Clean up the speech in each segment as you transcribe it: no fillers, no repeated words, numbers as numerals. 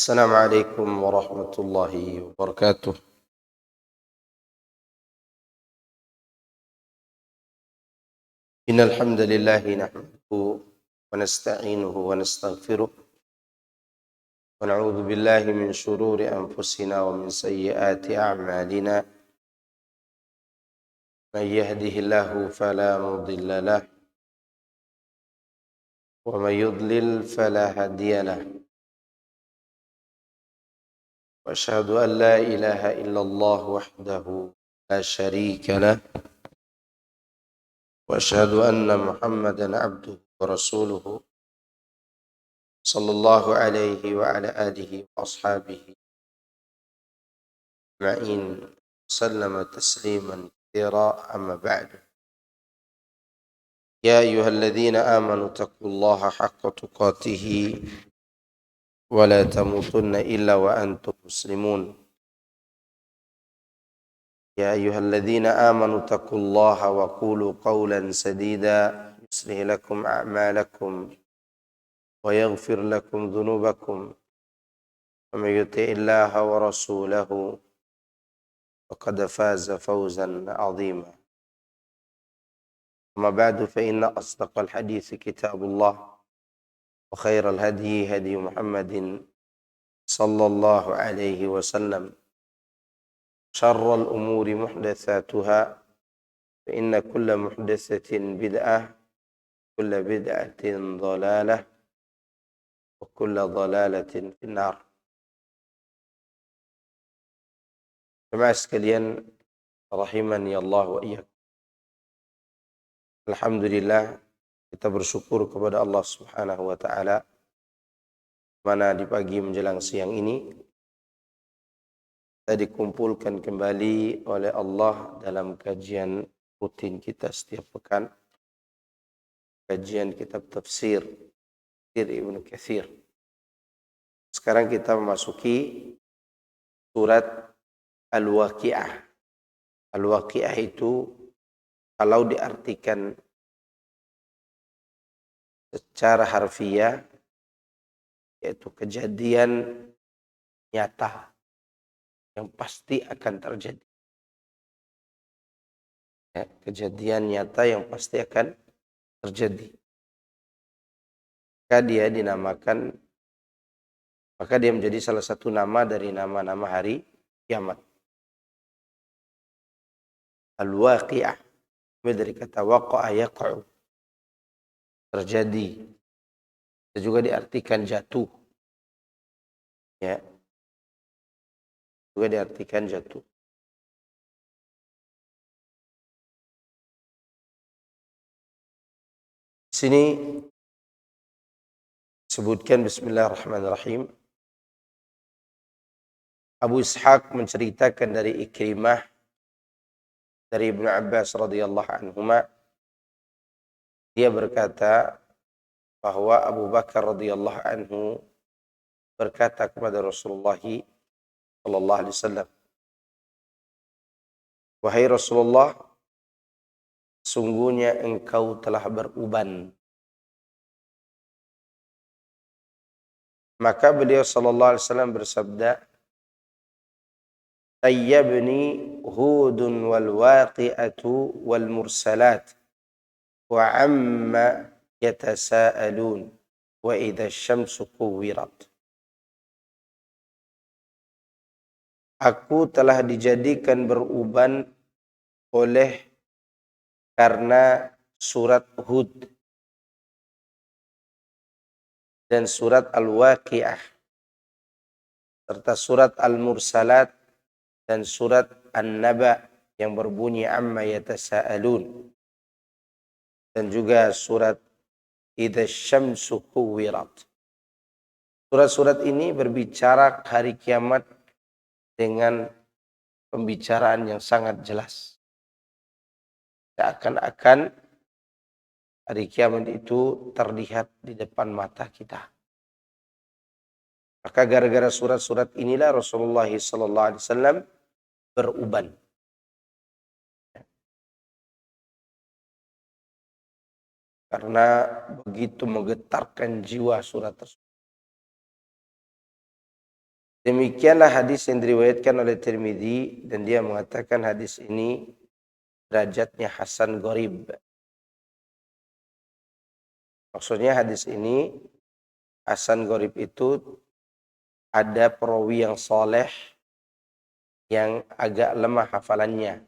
السلام عليكم ورحمة الله وبركاته. إن الحمد لله نحمده ونستعينه ونستغفره ونعوذ بالله من شرور أنفسنا ومن سيئات أعمالنا. من يهده الله فلا مضل له ومن يضلل فلا هادي له. وأشهد أن لا إله إلا الله وحده لا شريك له وأشهد أن محمدا عبده ورسوله صلى الله عليه وعلى آله وأصحابه أجمعين وسلم تسليما كثيرا. أما بعد، يا أيها الذين آمنوا اتقوا الله حق تقاته ولا تموتن إلا وأنتم مسلمون. يا أيها الذين آمنوا اتقوا الله وقولوا قولا سديدا يصلح لكم أعمالكم ويغفر لكم ذنوبكم، ومن يطع الله ورسوله فقد فاز فوزا عظيما. أما بعد، فإن أصدق الحديث كتاب الله وخير الهدي هدي محمد صلى الله عليه وسلم. شر الأمور محدثاتها، فإن كل محدثة بدعة، كل بدعة ضلالة، وكل ضلالة في النار. Jemaah sekalian rahimani Allah wa iyyakum. Alhamdulillah, kita bersyukur kepada Allah Subhanahu wa taala mana di pagi menjelang siang ini kita dikumpulkan kembali oleh Allah dalam kajian rutin kita setiap pekan, kajian kitab tafsir Ibnu Katsir. Sekarang kita memasuki surat Al-Waqi'ah. Al-Waqi'ah itu kalau diartikan secara harfiah yaitu kejadian nyata yang pasti akan terjadi. Ya, kejadian nyata yang pasti akan terjadi. Maka dia menjadi salah satu nama dari nama-nama hari kiamat. Al-Waqi'ah dari kata waqa'a yaqa'u, terjadi. Itu juga diartikan jatuh. Ya. Juga diartikan jatuh. Di sini sebutkan bismillahirrahmanirrahim. Abu Ishaq menceritakan dari Ikrimah dari Ibnu Abbas radhiyallahu anhuma, dia berkata bahwa Abu Bakar radhiyallahu anhu berkata kepada Rasulullah sallallahu alaihi wasallam, "Wahai Rasulullah, sungguhnya engkau telah beruban." Maka beliau sallallahu alaihi wasallam bersabda, "Tayyabni Hudun wal waqi'atu wal mursalat wa amma yatasaalun wa idza syamsu kuwirat." Aku telah dijadikan beruban oleh karena surat Hud dan surat Al-Waqi'ah serta surat Al-Mursalat dan surat An-Naba yang berbunyi amma yatasaalun, dan juga surat idza syamsu kuwirat. Surat-surat ini berbicara hari kiamat dengan pembicaraan yang sangat jelas. Seakan-akan hari kiamat itu terlihat di depan mata kita. Maka gara-gara surat-surat inilah Rasulullah SAW beruban. Karena begitu menggetarkan jiwa surat tersebut. Demikianlah hadis yang diriwayatkan oleh Tirmidzi dan dia mengatakan hadis ini derajatnya hasan gharib. Maksudnya hadis ini hasan gharib itu ada perawi yang soleh yang agak lemah hafalannya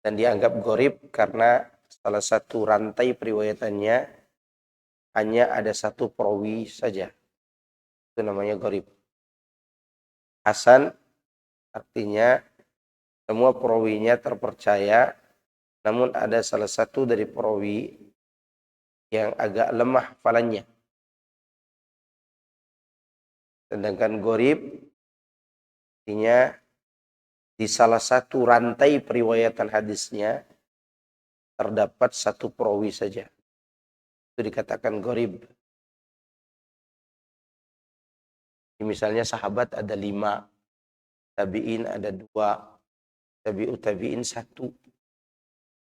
dan dianggap gharib karena salah satu rantai periwayatannya hanya ada satu perawi saja. Itu namanya gharib. Hasan artinya semua perawinya terpercaya, namun ada salah satu dari perawi yang agak lemah hafalannya. Sedangkan gharib artinya di salah satu rantai periwayatan hadisnya terdapat satu perawi saja. Itu dikatakan gharib. Misalnya sahabat ada 5, tabi'in ada 2, tabi'ut tabi'in 1.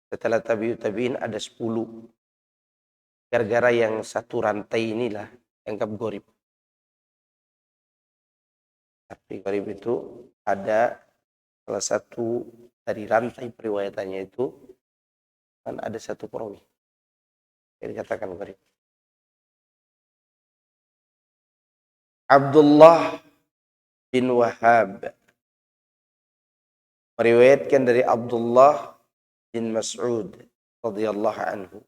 Setelah tabi'ut tabi'in ada 10. Gara-gara yang satu rantai inilah dianggap gharib. Tapi gharib itu ada salah satu dari rantai periwayatannya itu kan ada satu perawi. Yang dikatakan gharib. Abdullah bin Wahab meriwayatkan dari Abdullah bin Mas'ud radhiyallahu anhu.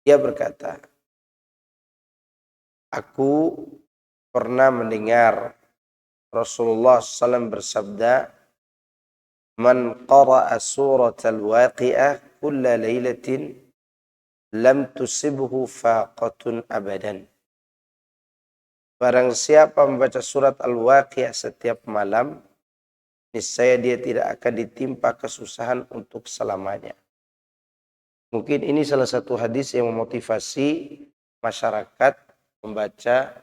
Dia berkata, aku pernah mendengar Rasulullah SAW bersabda, man qara'a surat al-waqi'ah kulla laylatin lam tusibhu faqatun abadan. Barang siapa membaca surat Al-Waqi'ah setiap malam, niscaya dia tidak akan ditimpa kesusahan untuk selamanya. Mungkin ini salah satu hadis yang memotivasi masyarakat membaca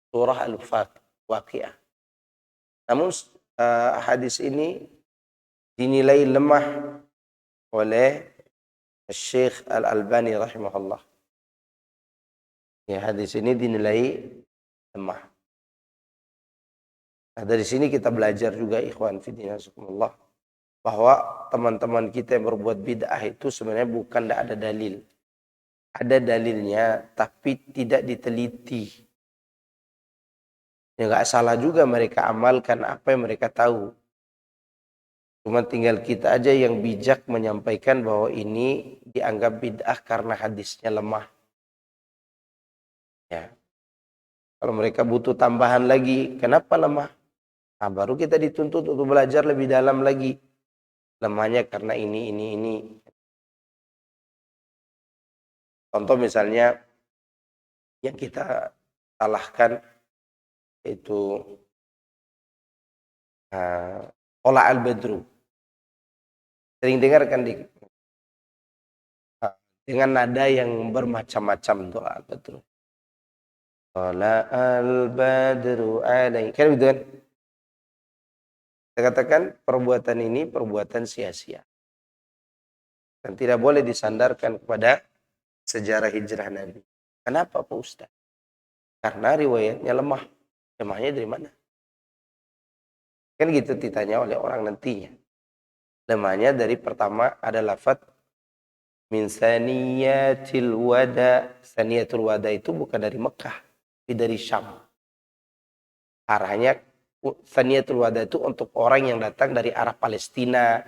surah Al-Waqi'ah. Namun hadis ini dinilai lemah oleh Syekh Al-Albani rahimahullah. Ya, hadis ini dinilai lemah. Nah, dari sini kita belajar juga ikhwan fillah subhanallah bahwa teman-teman kita yang berbuat bid'ah itu sebenarnya bukan tidak ada dalil. Ada dalilnya tapi tidak diteliti. Ya nggak salah juga mereka amalkan apa yang mereka tahu. Cuma tinggal kita aja yang bijak menyampaikan bahwa ini dianggap bid'ah karena hadisnya lemah. Ya. Kalau mereka butuh tambahan lagi, kenapa lemah? Nah, baru kita dituntut untuk belajar lebih dalam lagi. Lemahnya karena ini. Contoh misalnya yang kita salahkan itu Ola al-Badru. Sering dengar kan dengan nada yang bermacam-macam doa al-Badru. Ola al-Badru alaih. Kan gitu kan? Kita katakan perbuatan ini perbuatan sia-sia. Dan tidak boleh disandarkan kepada sejarah hijrah Nabi. Kenapa Pak Ustaz? Karena riwayatnya lemah. Lemahnya dari mana? Kan gitu ditanya oleh orang nantinya. Lemahnya dari pertama ada lafaz min saniyatil wada. Saniyatul wada itu bukan dari Mekah, tapi dari Syam. Arahnya saniyatul wada itu untuk orang yang datang dari arah Palestina,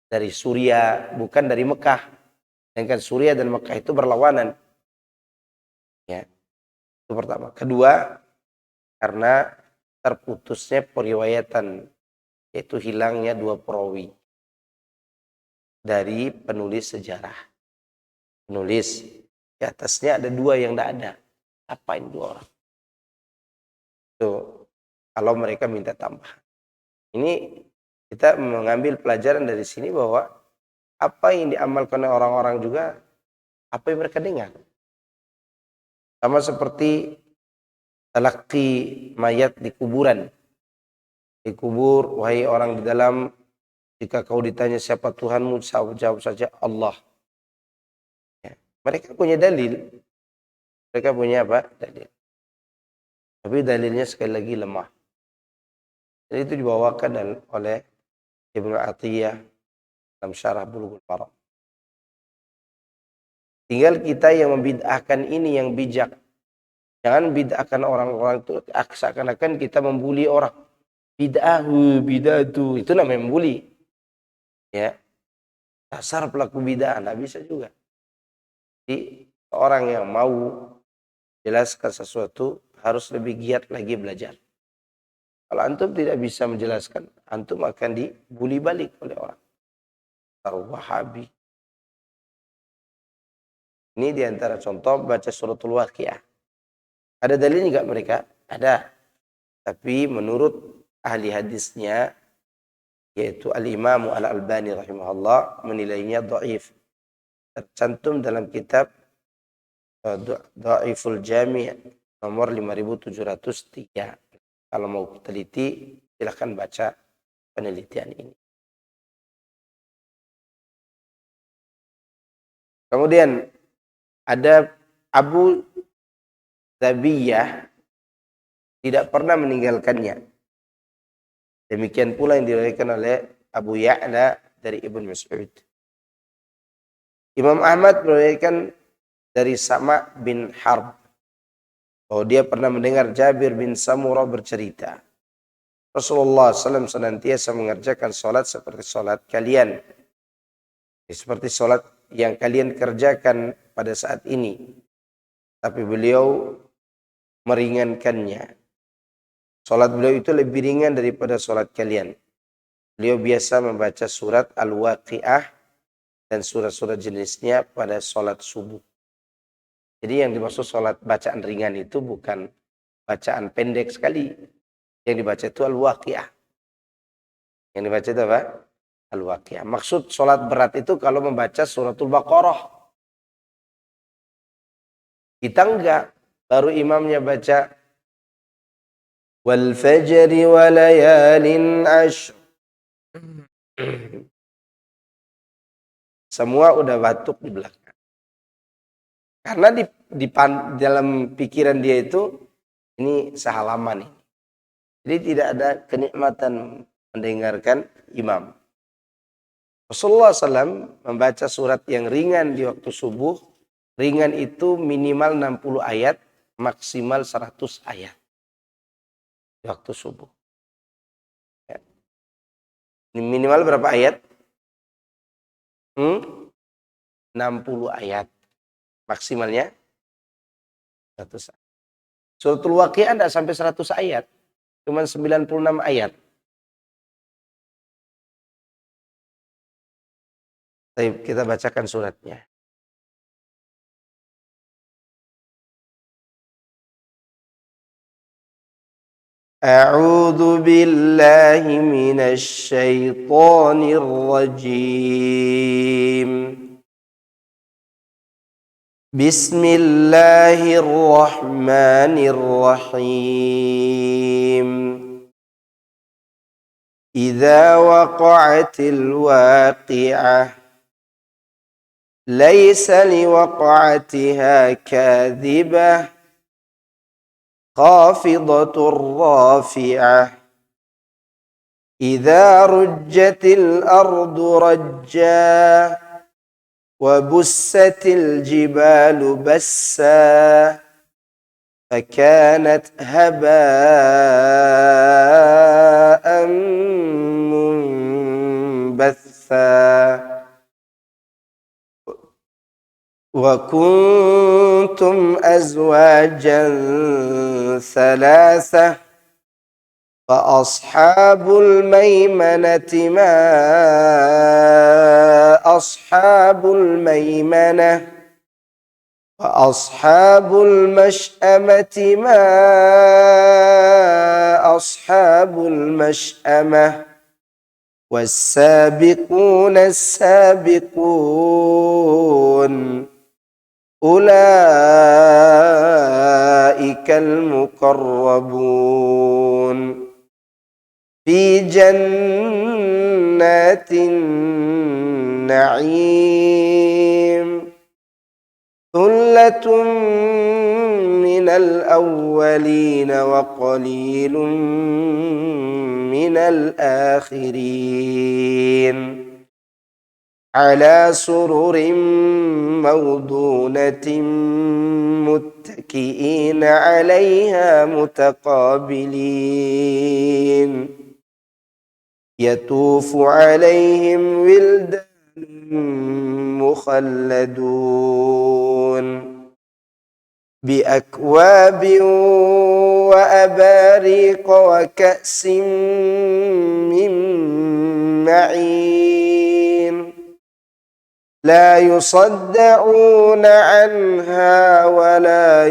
dari Suria, bukan dari Mekah. Sedangkan Suria dan Mekah itu berlawanan. Ya. Itu pertama. Kedua, karena terputusnya periwayatan, yaitu hilangnya 2 perawi dari penulis sejarah. Penulis di atasnya ada 2 yang tidak ada. Apain 2 orang? Itu kalau mereka minta tambah. Ini kita mengambil pelajaran dari sini bahwa apa yang diamalkan oleh orang-orang juga apa yang mereka dengar. Sama seperti talaqi mayat di kuburan. Dikubur, wahai orang di dalam, jika kau ditanya siapa Tuhanmu, jawab saja Allah. Ya. Mereka punya dalil. Mereka punya apa? Dalil. Tapi dalilnya sekali lagi lemah. Dan itu dibawakan oleh Ibnu Atiyah dalam Syarah Bulughul Maram. Tinggal kita yang membid'ahkan ini yang bijak. Jangan bid'ahkan orang-orang itu seakan-akan kita membuli orang. Bid'atu, itu namanya membuli. Ya. Dasar pelaku bid'ah, enggak bisa juga. Jadi orang yang mau jelaskan sesuatu harus lebih giat lagi belajar. Kalau antum tidak bisa menjelaskan, antum akan dibuli balik oleh orang. Wahabi. Ini diantara contoh baca suratul Waqiah. Ada dalil enggak mereka? Ada. Tapi menurut ahli hadisnya, yaitu Al-Imam Al-Albani rahimahullah, menilainya dhaif. Tercantum dalam kitab Dhaiful Jami' nomor 5703. Kalau mau teliti, silahkan baca penelitian ini. Kemudian ada Abu Zabiyah tidak pernah meninggalkannya. Demikian pula yang diriwayatkan oleh Abu Ya'la dari Ibnu Mas'ud. Imam Ahmad meriwayatkan dari Sama' bin Harb. Oh, dia pernah mendengar Jabir bin Samurah bercerita. Rasulullah SAW senantiasa mengerjakan sholat seperti sholat kalian. Seperti sholat yang kalian kerjakan pada saat ini. Tapi beliau meringankannya. Sholat beliau itu lebih ringan daripada sholat kalian. Beliau biasa membaca surat Al-Waqiah dan surat-surat jenisnya pada sholat subuh. Jadi yang dimaksud sholat bacaan ringan itu bukan bacaan pendek sekali. Yang dibaca itu Al-Waqiah. Yang dibaca itu apa? Al-Waqiah. Maksud sholat berat itu kalau membaca suratul Baqarah. Kita enggak. Baru imamnya baca wal fajri wa layalin ashr. Semua udah batuk di belakang. Karena dalam pikiran dia itu ini sehalaman ini. Jadi tidak ada kenikmatan mendengarkan imam. Rasulullah SAW membaca surat yang ringan di waktu subuh. Ringan itu minimal 60 ayat, maksimal 100 ayat. Di waktu subuh. Ya. Minimal berapa ayat? 60 ayat. Maksimalnya 100 ayat. Suratul Waqiah tidak sampai 100 ayat. Cuma 96 ayat. Baik, kita bacakan suratnya. A'udzu billahi minasy syaithanir rajim. Bismillahirrahmanirrahim. Idza waqa'atil waqi'ah laysa liwaqa'atiha kadhibah khafidatur rafi'ah. Idza rujjatil ardu rajja وبست الجبال بسا فكانت هباء منبثا وكنتم أزواجا ثلاثة فأصحاب الميمنة ما أصحاب الميمنة وأصحاب المشأمة ما أصحاب المشأمة والسابقون السابقون أولئك المقربون في جنات النعيم Thullatun minal awwalin wa qalilun minal akhirin. Ala sururin mawdunatin muttaki'ina 'alaiha mutaqabilin. Yatufu 'alaihim wildanun mukhalladun biakwabin wa abariq wa ka'sin min ma'in. لا يصدعون عنها ولا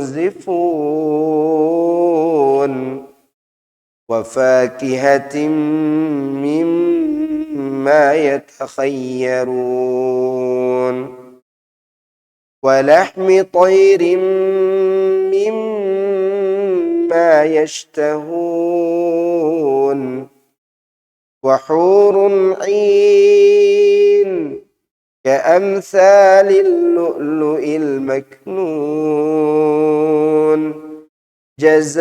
ينزفون وفاكهة مما يتخيرون ولحم طير مما يشتهون وحور عين كأمثال اللؤلؤ المكنون جزاء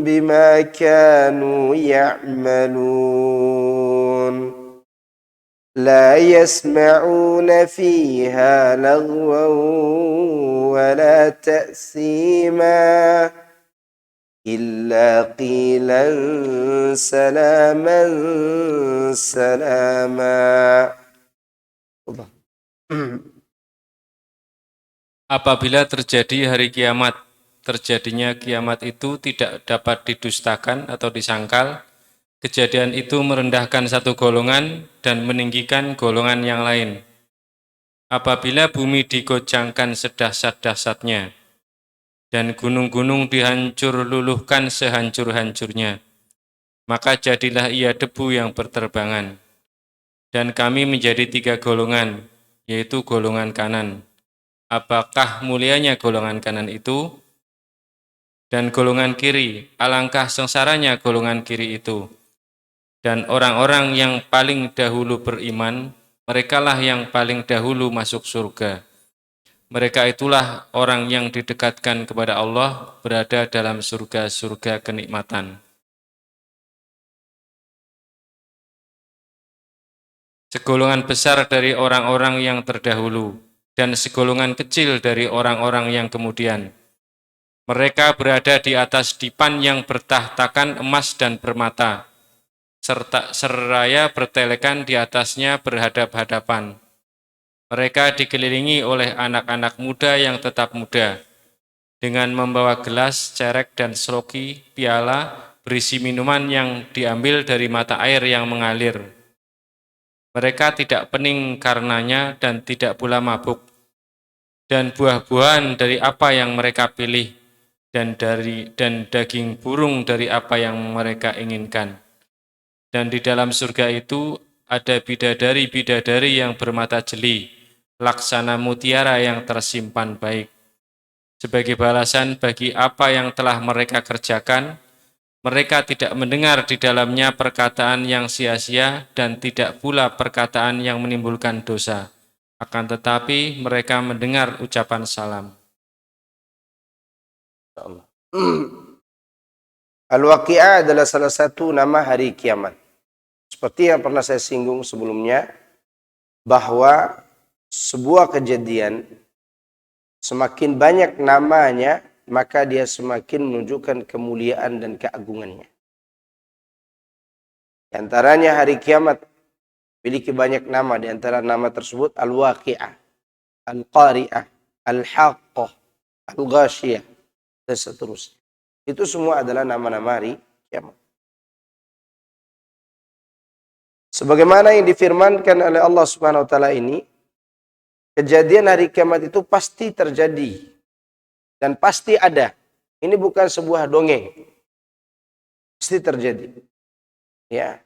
بما كانوا يعملون لا يسمعون فيها لغوا ولا تأثيما إلا قيلا سلاما سلاما. Apabila terjadi hari kiamat, terjadinya kiamat itu tidak dapat didustakan atau disangkal. Kejadian itu merendahkan satu golongan dan meninggikan golongan yang lain. Apabila bumi digoncangkan sedahsyat-dahsyatnya, dan gunung-gunung dihancur luluhkan sehancur-hancurnya, maka jadilah ia debu yang berterbangan. Dan kami menjadi 3 golongan, yaitu golongan kanan. Apakah mulianya golongan kanan itu? Dan golongan kiri, alangkah sengsaranya golongan kiri itu. Dan orang-orang yang paling dahulu beriman, merekalah yang paling dahulu masuk surga. Mereka itulah orang yang didekatkan kepada Allah, berada dalam surga-surga kenikmatan. Segolongan besar dari orang-orang yang terdahulu, dan segolongan kecil dari orang-orang yang kemudian. Mereka berada di atas dipan yang bertahtakan emas dan permata, serta seraya bertelekan di atasnya berhadap-hadapan. Mereka dikelilingi oleh anak-anak muda yang tetap muda, dengan membawa gelas, cerek, dan sloki, piala, berisi minuman yang diambil dari mata air yang mengalir. Mereka tidak pening karenanya dan tidak pula mabuk. Dan buah-buahan dari apa yang mereka pilih, dan daging burung dari apa yang mereka inginkan. Dan di dalam surga itu ada bidadari-bidadari yang bermata jeli, laksana mutiara yang tersimpan baik. Sebagai balasan bagi apa yang telah mereka kerjakan, mereka tidak mendengar di dalamnya perkataan yang sia-sia dan tidak pula perkataan yang menimbulkan dosa. Akan tetapi mereka mendengar ucapan salam. Al-Waqi'ah adalah salah satu nama hari kiamat. Seperti yang pernah saya singgung sebelumnya, bahwa sebuah kejadian semakin banyak namanya, maka dia semakin menunjukkan kemuliaan dan keagungannya. Di antaranya hari kiamat memiliki banyak nama. Di antara nama tersebut Al-Waqi'ah, Al-Qari'ah, Al-Haqqah, Al-Ghashiyah, dan seterusnya. Itu semua adalah nama-nama hari kiamat. Sebagaimana yang difirmankan oleh Allah Subhanahu wa taala ini, kejadian hari kiamat itu pasti terjadi dan pasti ada. Ini bukan sebuah dongeng. Pasti terjadi. Ya.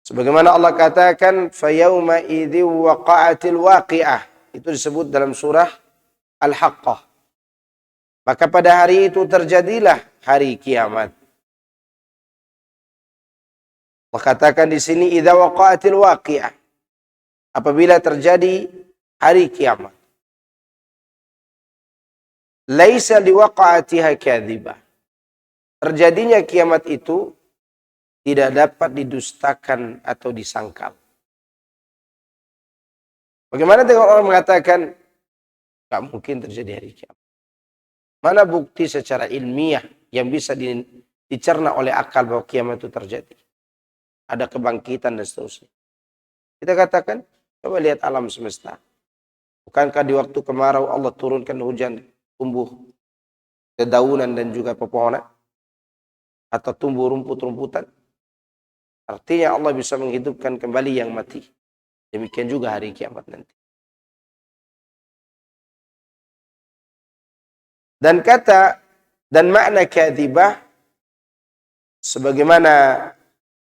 Sebagaimana Allah katakan, "Fayauma idzi waqa'atil waqi'ah." Itu disebut dalam surah Al-Haqqah. Maka pada hari itu terjadilah hari kiamat. Allah katakan di sini, "Idza waqa'atil waqi'ah." apabila terjadi hari kiamat. Laisa liwaqa'atiha kadhibah. Terjadinya kiamat itu tidak dapat didustakan atau disangkal. Bagaimana dengan orang mengatakan tak mungkin terjadi hari kiamat? Mana bukti secara ilmiah yang bisa dicerna oleh akal bahwa kiamat itu terjadi? Ada kebangkitan dan seterusnya. Kita katakan, coba lihat alam semesta. Bukankah di waktu kemarau Allah turunkan hujan, tumbuh dedaunan dan juga pepohonan? Atau tumbuh rumput-rumputan? Artinya Allah bisa menghidupkan kembali yang mati. Demikian juga hari kiamat nanti. Dan kata dan makna kadhibah sebagaimana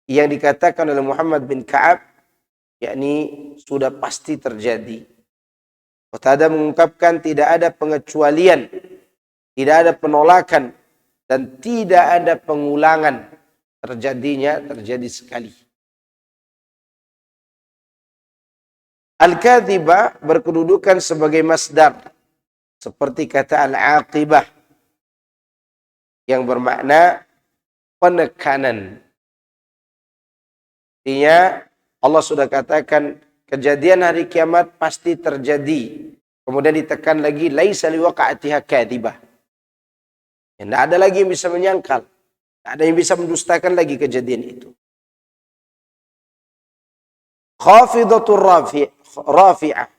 yang dikatakan oleh Muhammad bin Ka'ab, yakni sudah pasti terjadi. Qatada mengungkapkan tidak ada pengecualian, tidak ada penolakan, dan tidak ada pengulangan. Terjadi sekali. Al-kadhibah berkedudukan sebagai masdar, seperti kata al-aqibah, yang bermakna penekanan. Artinya Allah sudah katakan kejadian hari kiamat pasti terjadi. Kemudian ditekan lagi, laisa liwaqa'atiha kadhibah. Tidak ada lagi yang bisa menyangkal. Tidak ada yang bisa mendustakan lagi kejadian itu. Khafidatur rafi'ah.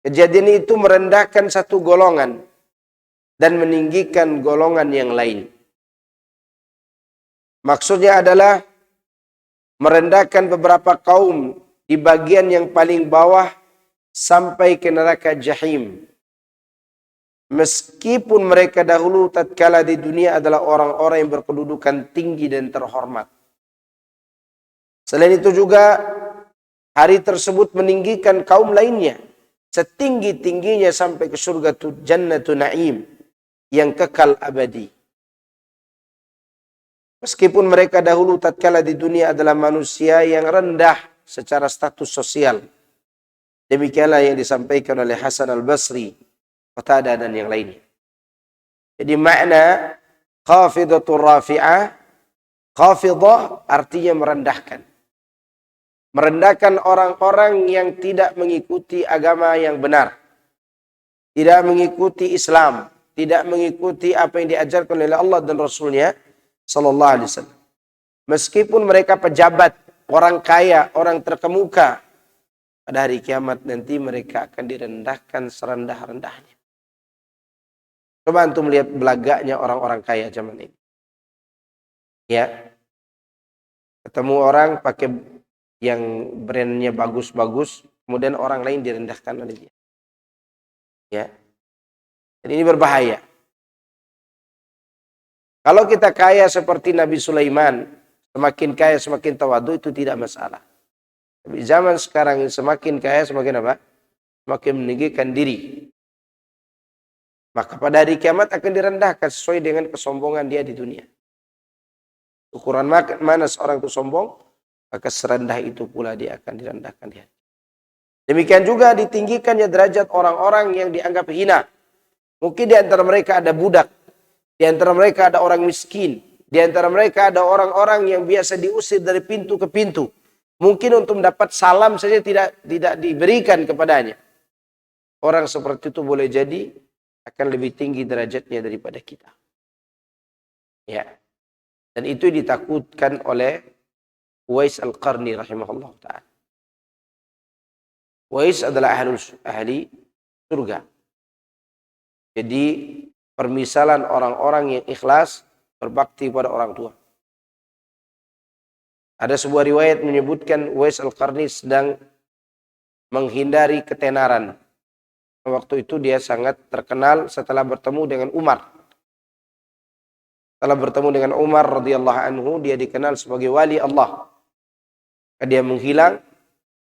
Kejadian itu merendahkan satu golongan dan meninggikan golongan yang lain. Maksudnya adalah merendahkan beberapa kaum di bagian yang paling bawah sampai ke neraka jahim. Meskipun mereka dahulu tatkala di dunia adalah orang-orang yang berkedudukan tinggi dan terhormat. Selain itu juga hari tersebut meninggikan kaum lainnya setinggi-tingginya sampai ke surga jannatun na'im yang kekal abadi. Meskipun mereka dahulu tatkala di dunia adalah manusia yang rendah secara status sosial. Demikianlah yang disampaikan oleh Hasan al-Basri, Qatada dan yang lainnya. Jadi makna khafidatur rafi'ah, khafidah artinya merendahkan. Merendahkan orang-orang yang tidak mengikuti agama yang benar. Tidak mengikuti Islam. Tidak mengikuti apa yang diajarkan oleh Allah dan Rasulnya Sallallahu Alaihi Wasallam. Meskipun mereka pejabat, orang kaya, orang terkemuka, pada hari kiamat nanti mereka akan direndahkan serendah-rendahnya. Coba antum lihat belagaknya orang-orang kaya zaman ini. Ya, ketemu orang pakai yang brandnya bagus-bagus, kemudian orang lain direndahkan oleh dia. Ya, dan ini berbahaya. Kalau kita kaya seperti Nabi Sulaiman, semakin kaya semakin tawadu, itu tidak masalah. Tapi zaman sekarang semakin kaya semakin apa? Semakin meninggikan diri. Maka pada hari kiamat akan direndahkan sesuai dengan kesombongan dia di dunia. Ukuran mana seorang itu sombong, maka serendah itu pula dia akan direndahkan dia. Demikian juga ditinggikannya derajat orang-orang yang dianggap hina. Mungkin di antara mereka ada budak, di antara mereka ada orang miskin, di antara mereka ada orang-orang yang biasa diusir dari pintu ke pintu. Mungkin untuk mendapat salam saja tidak diberikan kepadanya. Orang seperti itu boleh jadi akan lebih tinggi derajatnya daripada kita. Ya. Dan itu ditakutkan oleh Uwais Al-Qarni rahimahullah ta'ala. Uwais adalah ahli surga. Jadi permisalan orang-orang yang ikhlas berbakti kepada orang tua. Ada sebuah riwayat menyebutkan Uwais Al-Qarni sedang menghindari ketenaran. Waktu itu dia sangat terkenal setelah bertemu dengan Umar. Setelah bertemu dengan Umar radhiyallahu anhu, dia dikenal sebagai wali Allah. Dia menghilang,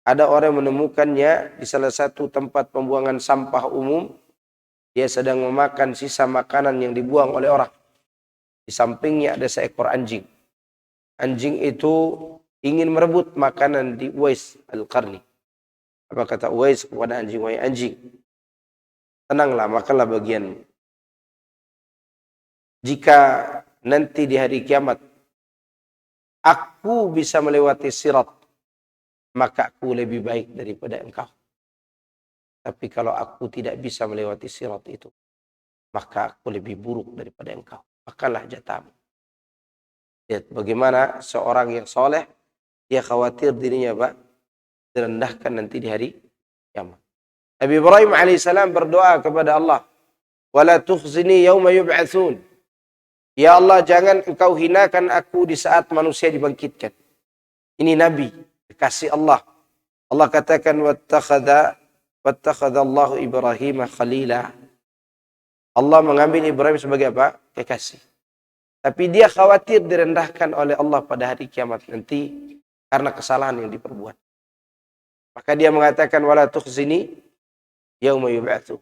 ada orang menemukannya di salah satu tempat pembuangan sampah umum. Dia sedang memakan sisa makanan yang dibuang oleh orang. Di sampingnya ada seekor anjing. Anjing itu ingin merebut makanan di Uwais Al-Qarni. Apa kata Uwais kepada anjing, wahai anjing, tenanglah, makanlah bagianmu. Jika nanti di hari kiamat aku bisa melewati sirat, maka aku lebih baik daripada engkau. Tapi kalau aku tidak bisa melewati sirat itu, maka aku lebih buruk daripada engkau. Makanlah jatahmu. Lihat bagaimana seorang yang soleh, dia khawatir dirinya Pak, direndahkan nanti di hari kiamat. Nabi Ibrahim alaihissalam berdoa kepada Allah, wala tukhzini yauma yub'atsun. Ya Allah, jangan engkau hinakan aku di saat manusia dibangkitkan. Ini Nabi, kekasih Allah. Allah katakan, wattakhadallahu Ibrahim khalila. Allah mengambil Ibrahim sebagai apa? Kekasih. Tapi dia khawatir direndahkan oleh Allah pada hari kiamat nanti karena kesalahan yang diperbuat. Maka dia mengatakan, wala tukhzini yauma yub'atsun.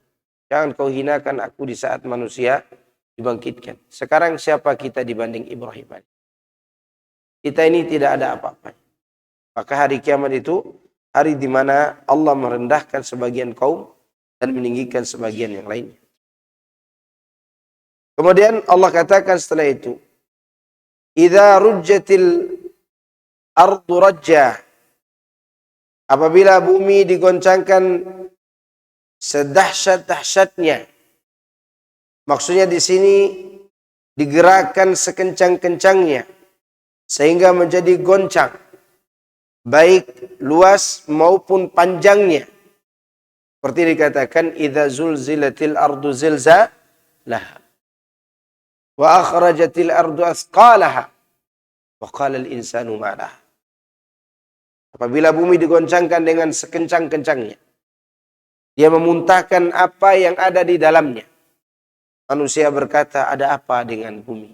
Jangan kau hinakan aku di saat manusia dibangkitkan. Sekarang siapa kita dibanding Ibrahim? Kita ini tidak ada apa-apa. Maka hari kiamat itu hari di mana Allah merendahkan sebagian kaum dan meninggikan sebagian yang lainnya. Kemudian Allah katakan setelah itu, idza rujjatil ardu rajja. Apabila bumi digoncangkan sedahsyat-dahsyatnya. Maksudnya di sini digerakkan sekencang-kencangnya sehingga menjadi goncang, baik luas maupun panjangnya. Seperti dikatakan, idza zulzilatil ardu zilzalaha wa akhrajatil ardu athqalaha wa qala al insanu ma laha. Apabila bumi digoncangkan dengan sekencang-kencangnya, dia memuntahkan apa yang ada di dalamnya. Manusia berkata, ada apa dengan bumi?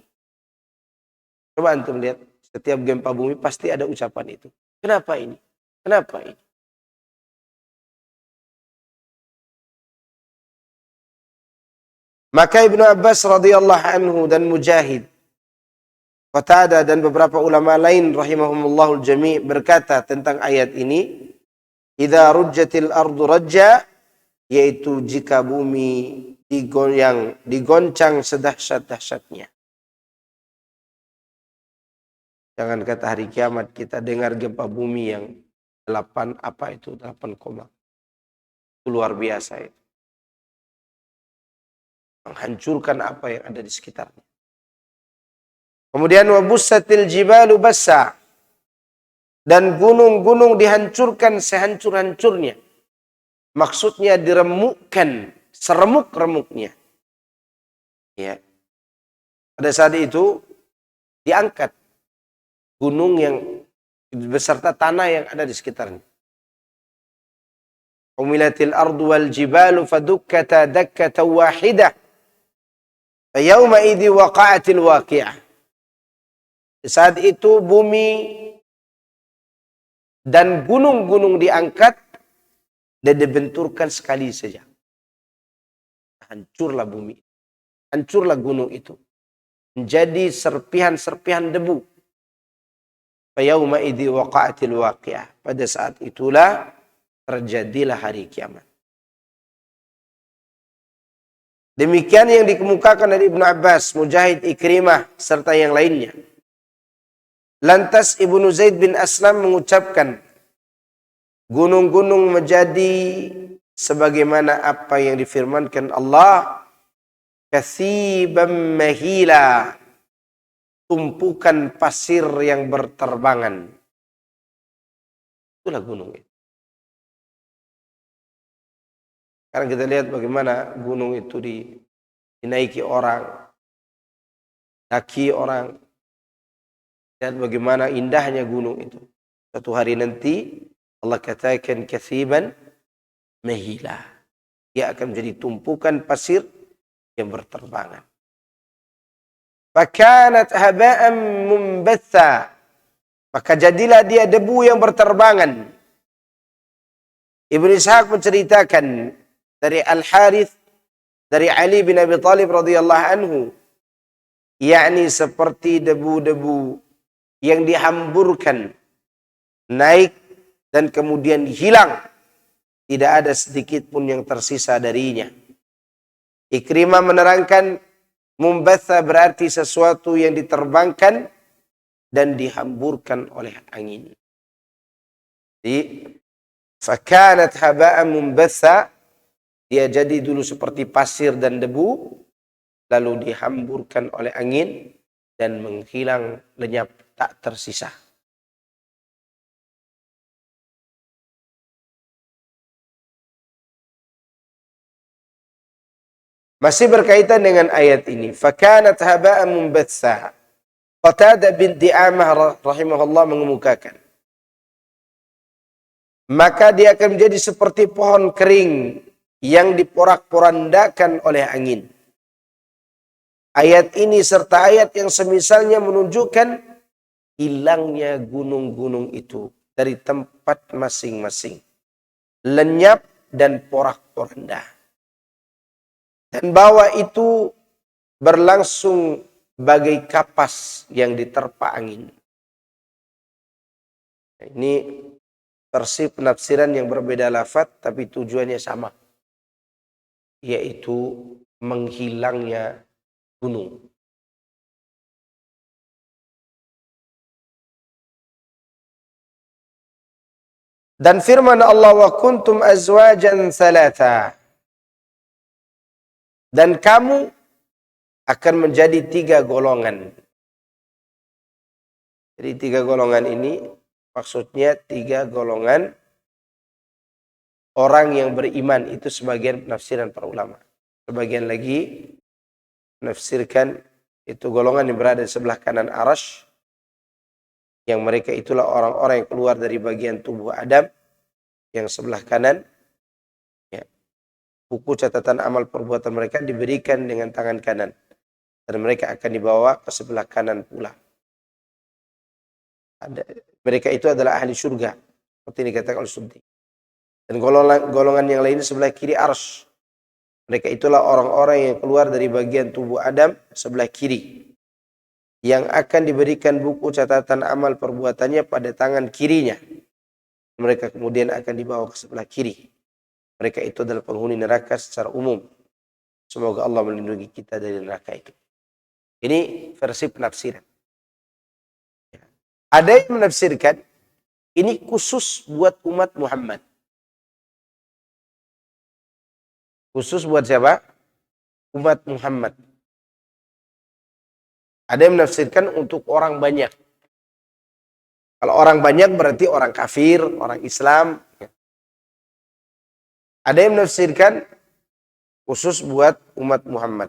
Coba antum lihat, setiap gempa bumi pasti ada ucapan itu. Kenapa ini? Kenapa ini? Maka Ibnu Abbas radhiyallahu anhu dan Mujahid, Qatadah dan beberapa ulama lain rahimahumullahu jami' berkata tentang ayat ini, idza rujjatil ardu rajja, yaitu jika bumi digoncang sedahsyat-dahsyatnya. Jangan kata hari kiamat kita dengar gempa bumi yang 8 koma. Itu luar biasa itu. Menghancurkan apa yang ada di sekitarnya. Kemudian wabussatil jibalu bassa, dan gunung-gunung dihancurkan sehancur-hancurnya. Maksudnya diremukkan seremuk-remuknya. Ya. Pada saat itu diangkat gunung yang beserta tanah yang ada di sekitarnya. Umilatil ardu wal jibalu fadukkata dakkatan wahidah. Fayauma idzi waqa'atil waqi'ah. Saat itu bumi dan gunung-gunung diangkat dan dibenturkan sekali saja. Hancurlah bumi, hancurlah gunung itu, menjadi serpihan-serpihan debu. Fayauma idzi waqa'atil waqi'ah. Pada saat itulah terjadilah hari kiamat. Demikian yang dikemukakan dari Ibnu Abbas, Mujahid, Ikrimah serta yang lainnya. Lantas Ibnu Zaid bin Aslam mengucapkan, gunung-gunung menjadi sebagaimana apa yang difirmankan Allah, katsiban mahila, tumpukan pasir yang berterbangan. Itulah gunung itu. Sekarang kita lihat bagaimana gunung itu dinaiki orang, daki orang. Dan bagaimana indahnya gunung itu. Satu hari nanti Allah katakan katsiban mahila. Dia akan menjadi tumpukan pasir yang berterbangan. Fakanat haba'an mumbatha. Maka jadilah dia debu yang berterbangan. Ibnu Ishaq menceritakan dari Al-Harith, dari Ali bin Abi Thalib radhiyallahu anhu, yakni seperti debu-debu yang dihamburkan naik dan kemudian hilang tidak ada sedikit pun yang tersisa darinya. Ikrimah menerangkan mumbatha berarti sesuatu yang diterbangkan dan dihamburkan oleh angin. Jadi fakanat haba'an mumbatha, dia jadi dulu seperti pasir dan debu, lalu dihamburkan oleh angin dan menghilang lenyap tak tersisa. Masih berkaitan dengan ayat ini. Fakanat haba'an mumbatha. Qatadah bin Di'amah rahimahullah mengemukakan, maka dia akan menjadi seperti pohon kering yang diporak-porandakan oleh angin. Ayat ini serta ayat yang semisalnya menunjukkan hilangnya gunung-gunung itu dari tempat masing-masing, lenyap dan porak-poranda. Dan bahwa itu berlangsung bagai kapas yang diterpa angin. Ini versi penafsiran yang berbeda lafaz tapi tujuannya sama, yaitu menghilangnya gunung. Dan firman Allah, wa kuntum azwajan thalatha, dan kamu akan menjadi 3 golongan. Jadi 3 golongan ini maksudnya 3 golongan orang yang beriman. Itu sebagian penafsiran para ulama. Sebagian lagi menafsirkan itu golongan yang berada di sebelah kanan arasy, yang mereka itulah orang-orang yang keluar dari bagian tubuh Adam yang sebelah kanan. Ya. Buku catatan amal perbuatan mereka diberikan dengan tangan kanan, dan mereka akan dibawa ke sebelah kanan pula. Mereka itu adalah ahli surga, seperti ini dikatakan oleh Suddi. Dan golongan yang lain sebelah kiri arsy. Mereka itulah orang-orang yang keluar dari bagian tubuh Adam sebelah kiri, yang akan diberikan buku catatan amal perbuatannya pada tangan kirinya. Mereka kemudian akan dibawa ke sebelah kiri. Mereka itu adalah penghuni neraka secara umum. Semoga Allah melindungi kita dari neraka itu. Ini versi penafsiran. Ada yang menafsirkan ini khusus buat umat Muhammad. Khusus buat siapa? Umat Muhammad. Ada yang menafsirkan untuk orang banyak. Kalau orang banyak berarti orang kafir, orang Islam. Ada yang menafsirkan khusus buat umat Muhammad.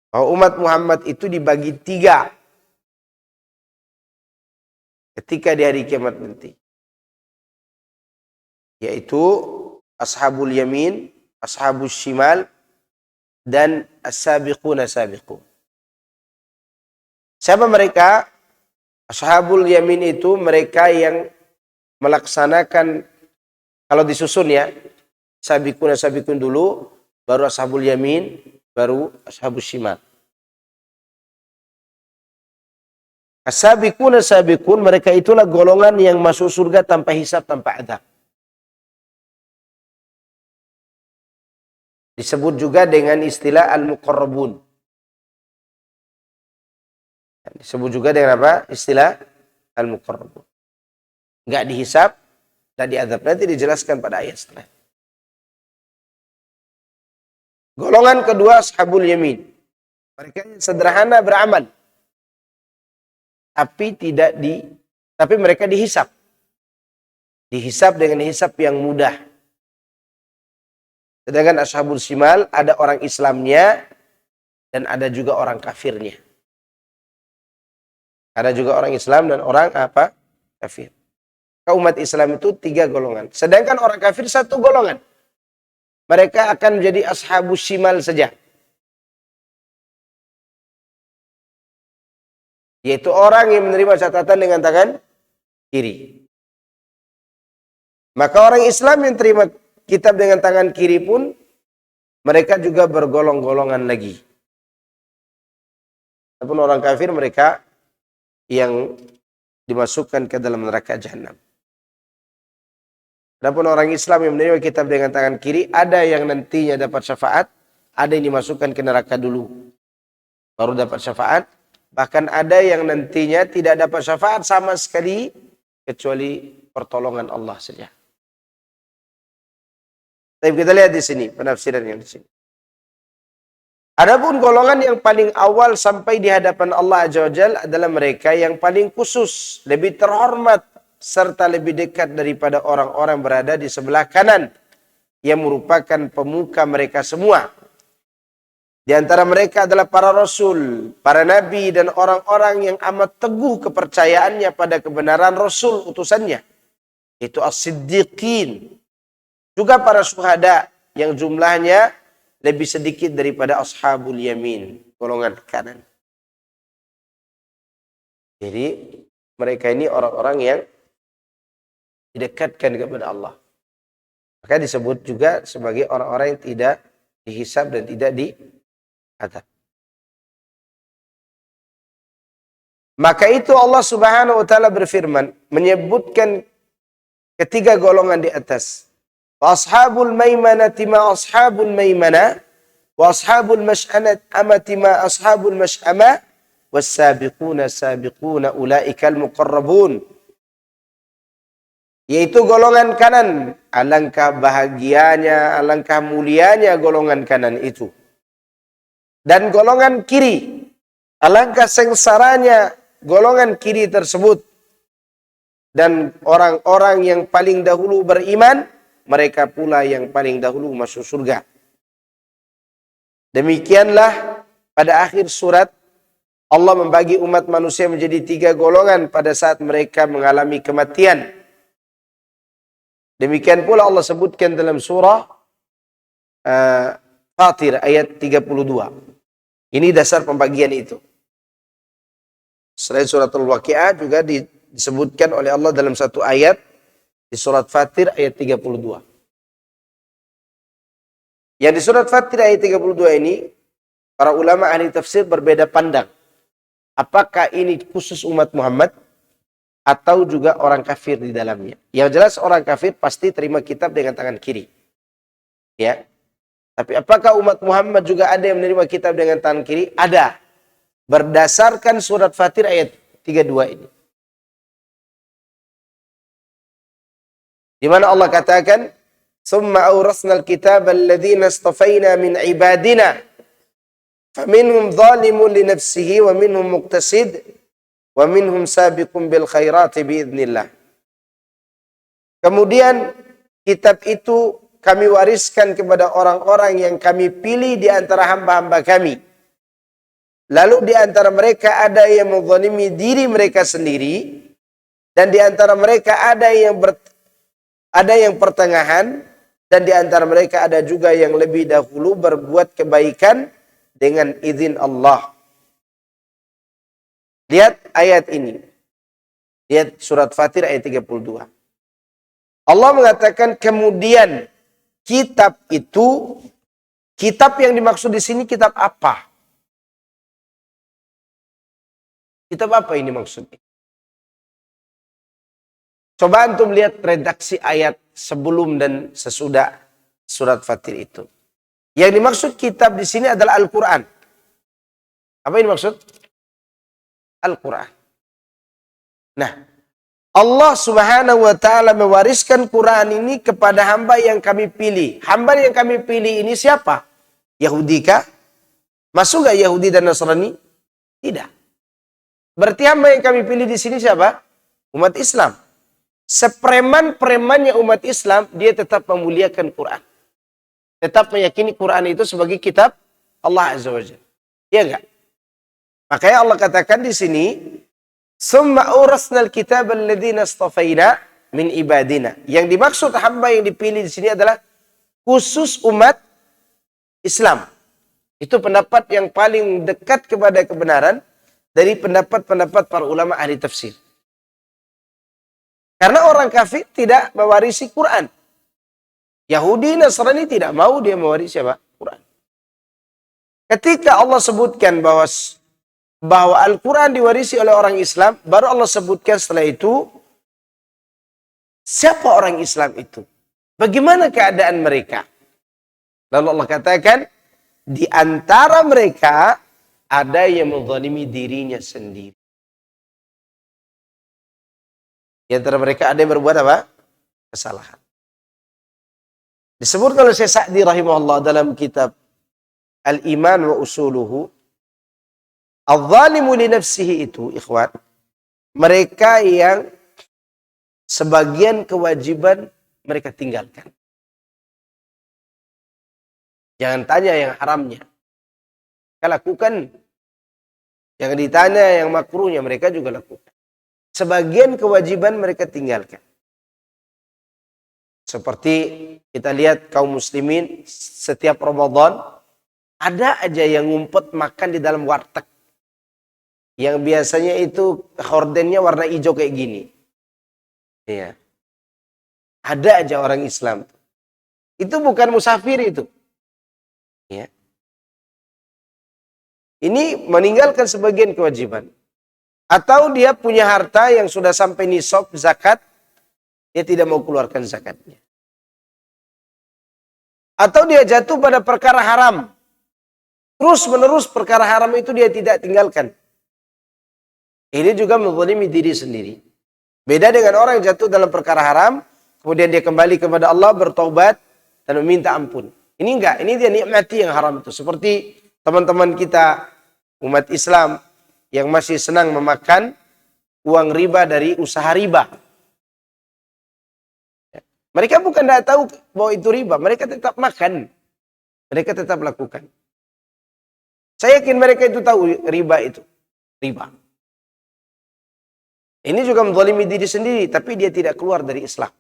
Bahwa umat Muhammad itu dibagi 3 ketika di hari kiamat nanti. Yaitu ashabul yamin, ashabul shimal, dan as-sabiquna sabiqun. Siapa mereka? Ashabul yamin itu mereka yang melaksanakan, kalau disusun ya, sabiquna sabiqun dulu, baru ashabul yamin, baru ashabul shimal. As-sabiquna sabiqun, mereka itulah golongan yang masuk surga tanpa hisab, tanpa adab. Disebut juga dengan istilah al-muqarrabun. Disebut juga dengan apa? Istilah al-muqarrabun. Enggak dihisab, dan diadab. Nanti dijelaskan pada ayat setelah. Golongan kedua ashabul yamin. Mereka yang sederhana beramal. Tapi mereka dihisab. Dihisab dengan hisab yang mudah. Sedangkan ashabul shimal ada orang Islamnya dan ada juga orang kafirnya. Ada juga orang Islam dan orang apa? Kafir. Umat Islam itu 3 golongan. Sedangkan orang kafir 1 golongan. Mereka akan menjadi ashabus shimal saja. Yaitu orang yang menerima catatan dengan tangan kiri. Maka orang Islam yang terima kitab dengan tangan kiri pun, mereka juga bergolong-golongan lagi. Adapun orang kafir, mereka yang dimasukkan ke dalam neraka jahanam. Adapun orang Islam yang menerima kitab dengan tangan kiri, ada yang nantinya dapat syafaat, ada yang dimasukkan ke neraka dulu, baru dapat syafaat. Bahkan ada yang nantinya tidak dapat syafaat sama sekali, kecuali pertolongan Allah saja. Tapi kita lihat di sini, penafsiran yang di sini. Adapun golongan yang paling awal sampai di hadapan Allah Azza wa Jalla adalah mereka yang paling khusus, lebih terhormat, serta lebih dekat daripada orang-orang berada di sebelah kanan, yang merupakan pemuka mereka semua. Di antara mereka adalah para rasul, para nabi, dan orang-orang yang amat teguh kepercayaannya pada kebenaran rasul utusannya. Itu as-siddiqin. Juga para syuhada yang jumlahnya lebih sedikit daripada ashabul yamin, golongan kanan. Jadi mereka ini orang-orang yang didekatkan kepada Allah. Maka disebut juga sebagai orang-orang yang tidak dihisab dan tidak diazab. Maka itu Allah Subhanahu wa taala berfirman menyebutkan ketiga golongan di atas. Wa ashabul maimanati ma ashabul maimana wa ashabul mash'amati ma ashabul mash'ama was-sabiquna sabiquna ulaikal muqarrabun. Yaitu golongan kanan, alangkah bahagianya, alangkah mulianya golongan kanan itu. Dan golongan kiri, alangkah sengsaranya golongan kiri tersebut. Dan orang-orang yang paling dahulu beriman, mereka pula yang paling dahulu masuk surga. Demikianlah pada akhir surat, Allah membagi umat manusia menjadi tiga golongan pada saat mereka mengalami kematian. Demikian pula Allah sebutkan dalam surah Fatir ayat 32. Ini dasar pembagian itu. Selain surat Al-Waqi'ah juga disebutkan oleh Allah dalam satu ayat di surat Fatir ayat 32. Yang di surat Fatir ayat 32 ini, para ulama ahli tafsir berbeda pandang. Apakah ini khusus umat Muhammad atau juga orang kafir di dalamnya? Yang jelas orang kafir pasti terima kitab dengan tangan kiri. Ya. Tapi apakah umat Muhammad juga ada yang menerima kitab dengan tangan kiri? Ada. Berdasarkan surat Fatir ayat 32 ini. Di mana Allah katakan, "Tsumma awrasnal kitaba alladhina istafaina min ibadina, faminhum zalimun li nafsihi wa minhum muqtasid wa minhum sabiqun bil khairati biidznillah." Kemudian kitab itu kami wariskan kepada orang-orang yang kami pilih di antara hamba-hamba kami. Lalu di antara mereka ada yang menzalimi diri mereka sendiri, dan di antara mereka ada yang pertengahan, dan di antara mereka ada juga yang lebih dahulu berbuat kebaikan dengan izin Allah. Lihat ayat ini. Lihat surat Fatir ayat 32. Allah mengatakan kemudian kitab itu, kitab yang dimaksud di sini kitab apa? Kitab apa ini maksudnya? Coba antum lihat redaksi ayat sebelum dan sesudah surat Fatir itu. Yang dimaksud kitab di sini adalah Al-Quran. Apa ini maksud? Al-Quran. Nah, Allah Subhanahu wa taala mewariskan Quran ini kepada hamba yang kami pilih. Hamba yang kami pilih ini siapa? Yahudi kah? Masuk gak Yahudi dan Nasrani? Tidak. Berarti hamba yang kami pilih di sini siapa? Umat Islam. Sepreman-premannya umat Islam, dia tetap memuliakan Quran. Tetap meyakini Quran itu sebagai kitab Allah Azza wa Jalla. Iya enggak? Makanya Allah katakan di sini, "Tsumma awrasnal kitaba alladhina istafaina min ibadina." Yang dimaksud hamba yang dipilih di sini adalah khusus umat Islam. Itu pendapat yang paling dekat kepada kebenaran dari pendapat-pendapat para ulama ahli tafsir. Karena orang kafir tidak mewarisi Quran. Yahudi, Nasrani tidak mau dia mewarisi apa? Quran. Ketika Allah sebutkan bahwa bahwa, Al-Quran diwarisi oleh orang Islam, baru Allah sebutkan setelah itu Siapa orang Islam itu? Bagaimana keadaan mereka? Lalu Allah katakan, di antara mereka ada yang menzalimi dirinya sendiri. Di antara mereka ada yang berbuat apa? Kesalahan. Disebut oleh Syekh Sa'di rahimahullah dalam kitab Al-Iman wa Usuluhu, al-zalimu li nafsihi itu, ikhwan, mereka yang sebagian kewajiban mereka tinggalkan. Jangan tanya yang haramnya. Mereka lakukan. Jangan ditanya yang makruhnya, mereka juga lakukan. Sebagian kewajiban mereka tinggalkan. Seperti kita lihat kaum muslimin setiap Ramadan, ada aja yang ngumpet makan di dalam warteg. Yang biasanya itu hordennya warna hijau kayak gini. Iya. Ada aja orang Islam. Itu bukan musafir itu. Ya. Ini meninggalkan sebagian kewajiban. Atau dia punya harta yang sudah sampai nisab zakat, dia tidak mau keluarkan zakatnya. Atau dia jatuh pada perkara haram. Terus menerus perkara haram itu dia tidak tinggalkan. Ini juga menzalimi diri sendiri. Beda dengan orang yang jatuh dalam perkara haram, kemudian dia kembali kepada Allah, bertaubat, dan meminta ampun. Ini enggak, ini dia nikmati yang haram itu. Seperti teman-teman kita, umat Islam, yang masih senang memakan uang riba dari usaha riba. Mereka bukan tidak tahu bahwa itu riba, mereka tetap makan. Mereka tetap lakukan. Saya yakin mereka itu tahu riba itu. Riba. Ini juga menzalimi diri sendiri, tapi dia tidak keluar dari Islam.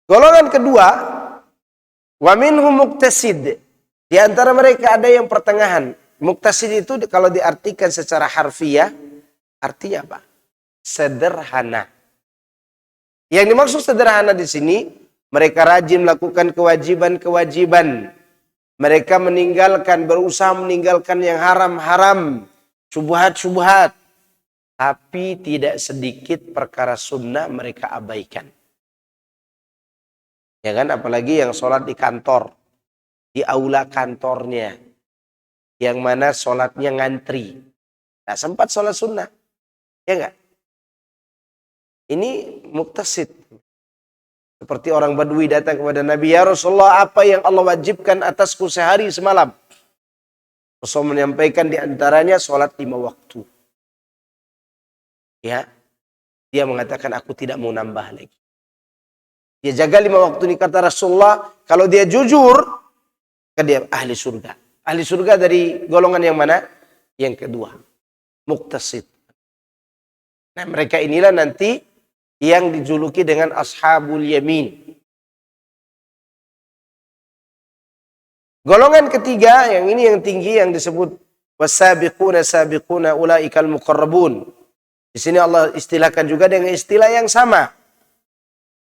Golongan kedua, wa minhum muqtasid. Di antara mereka ada yang pertengahan. Muqtasid itu kalau diartikan secara harfiah, artinya apa? Sederhana. Yang dimaksud sederhana di sini, mereka rajin melakukan kewajiban-kewajiban. Mereka berusaha meninggalkan yang haram-haram, syubhat-syubhat. Tapi tidak sedikit perkara sunnah mereka abaikan. Ya kan, apalagi yang sholat di kantor, di aula kantornya, yang mana sholatnya ngantri. Nah, sempat sholat sunnah. Ya enggak? Ini muqtasid. Seperti orang Badui datang kepada Nabi, ya Rasulullah, apa yang Allah wajibkan atasku sehari semalam? Rasul menyampaikan di antaranya sholat 5 waktu. Ya, dia mengatakan aku tidak mau nambah lagi. Dia jaga 5 waktu ini, kata Rasulullah, kalau dia jujur, kan dia ahli surga. Ahli surga dari golongan yang mana? Yang kedua, muqtasid. Nah, mereka inilah nanti yang dijuluki dengan ashabul yamin. Golongan ketiga, yang ini yang tinggi, yang disebut wasabiquna sabiquna ulaikal muqarrabun. Di sini Allah istilahkan juga dengan istilah yang sama.